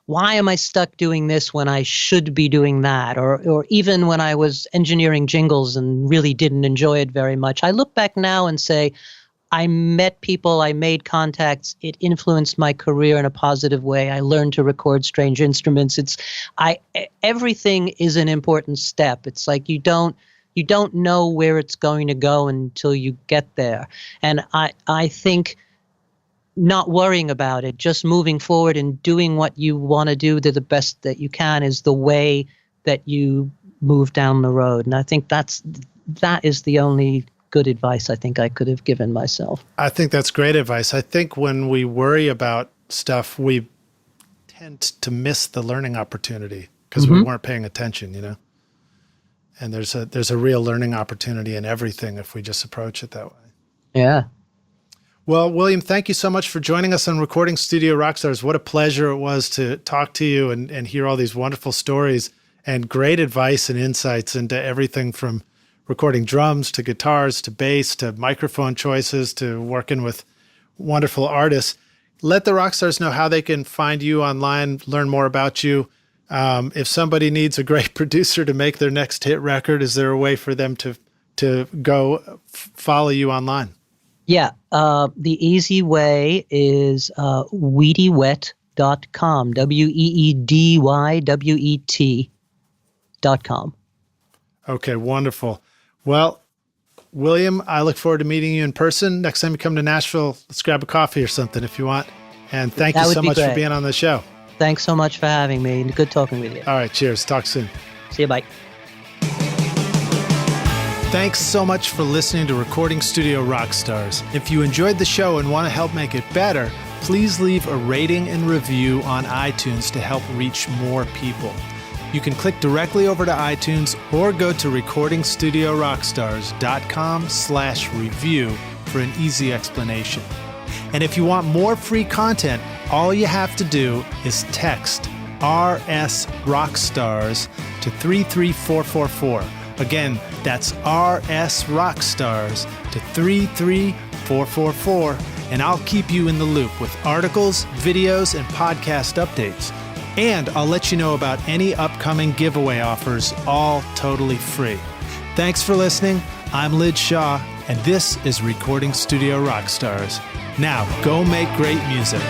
[SPEAKER 1] why am I stuck doing this when I should be doing that? Or even when I was engineering jingles and really didn't enjoy it very much. I look back now and say, I met people, I made contacts, it influenced my career in a positive way. I learned to record strange instruments. Everything is an important step. It's like you don't know where it's going to go until you get there. And I think not worrying about it, just moving forward and doing what you want to do to the best that you can is the way that you move down the road. And I think that is the only good advice I think I could have given myself.
[SPEAKER 2] I think that's great advice. I think when we worry about stuff, we tend to miss the learning opportunity because we weren't paying attention, you know? And there's a real learning opportunity in everything if we just approach it that way.
[SPEAKER 1] Yeah.
[SPEAKER 2] Well, William, thank you so much for joining us on Recording Studio Rockstars. What a pleasure it was to talk to you and hear all these wonderful stories and great advice and insights into everything from recording drums to guitars to bass to microphone choices to working with wonderful artists. Let the rock stars know how they can find you online, learn more about you. If somebody needs a great producer to make their next hit record, is there a way for them to go follow you online?
[SPEAKER 1] Yeah. The easy way is weedywet.com, WEEDYWET.com. Okay,
[SPEAKER 2] wonderful. Well, William, I look forward to meeting you in person. Next time you come to Nashville, let's grab a coffee or something if you want. And thank you so much for being on the show.
[SPEAKER 1] Thanks so much for having me. Good talking with you.
[SPEAKER 2] All right, cheers. Talk soon.
[SPEAKER 1] See you, bye.
[SPEAKER 2] Thanks so much for listening to Recording Studio Rockstars. If you enjoyed the show and want to help make it better, please leave a rating and review on iTunes to help reach more people. You can click directly over to iTunes or go to recordingstudiorockstars.com/review for an easy explanation. And if you want more free content, all you have to do is text RS Rockstars to 33444. Again, that's RS Rockstars to 33444, and I'll keep you in the loop with articles, videos, and podcast updates. And I'll let you know about any upcoming giveaway offers, all totally free. Thanks for listening. I'm Lij Shaw, and this is Recording Studio Rockstars. Now, go make great music.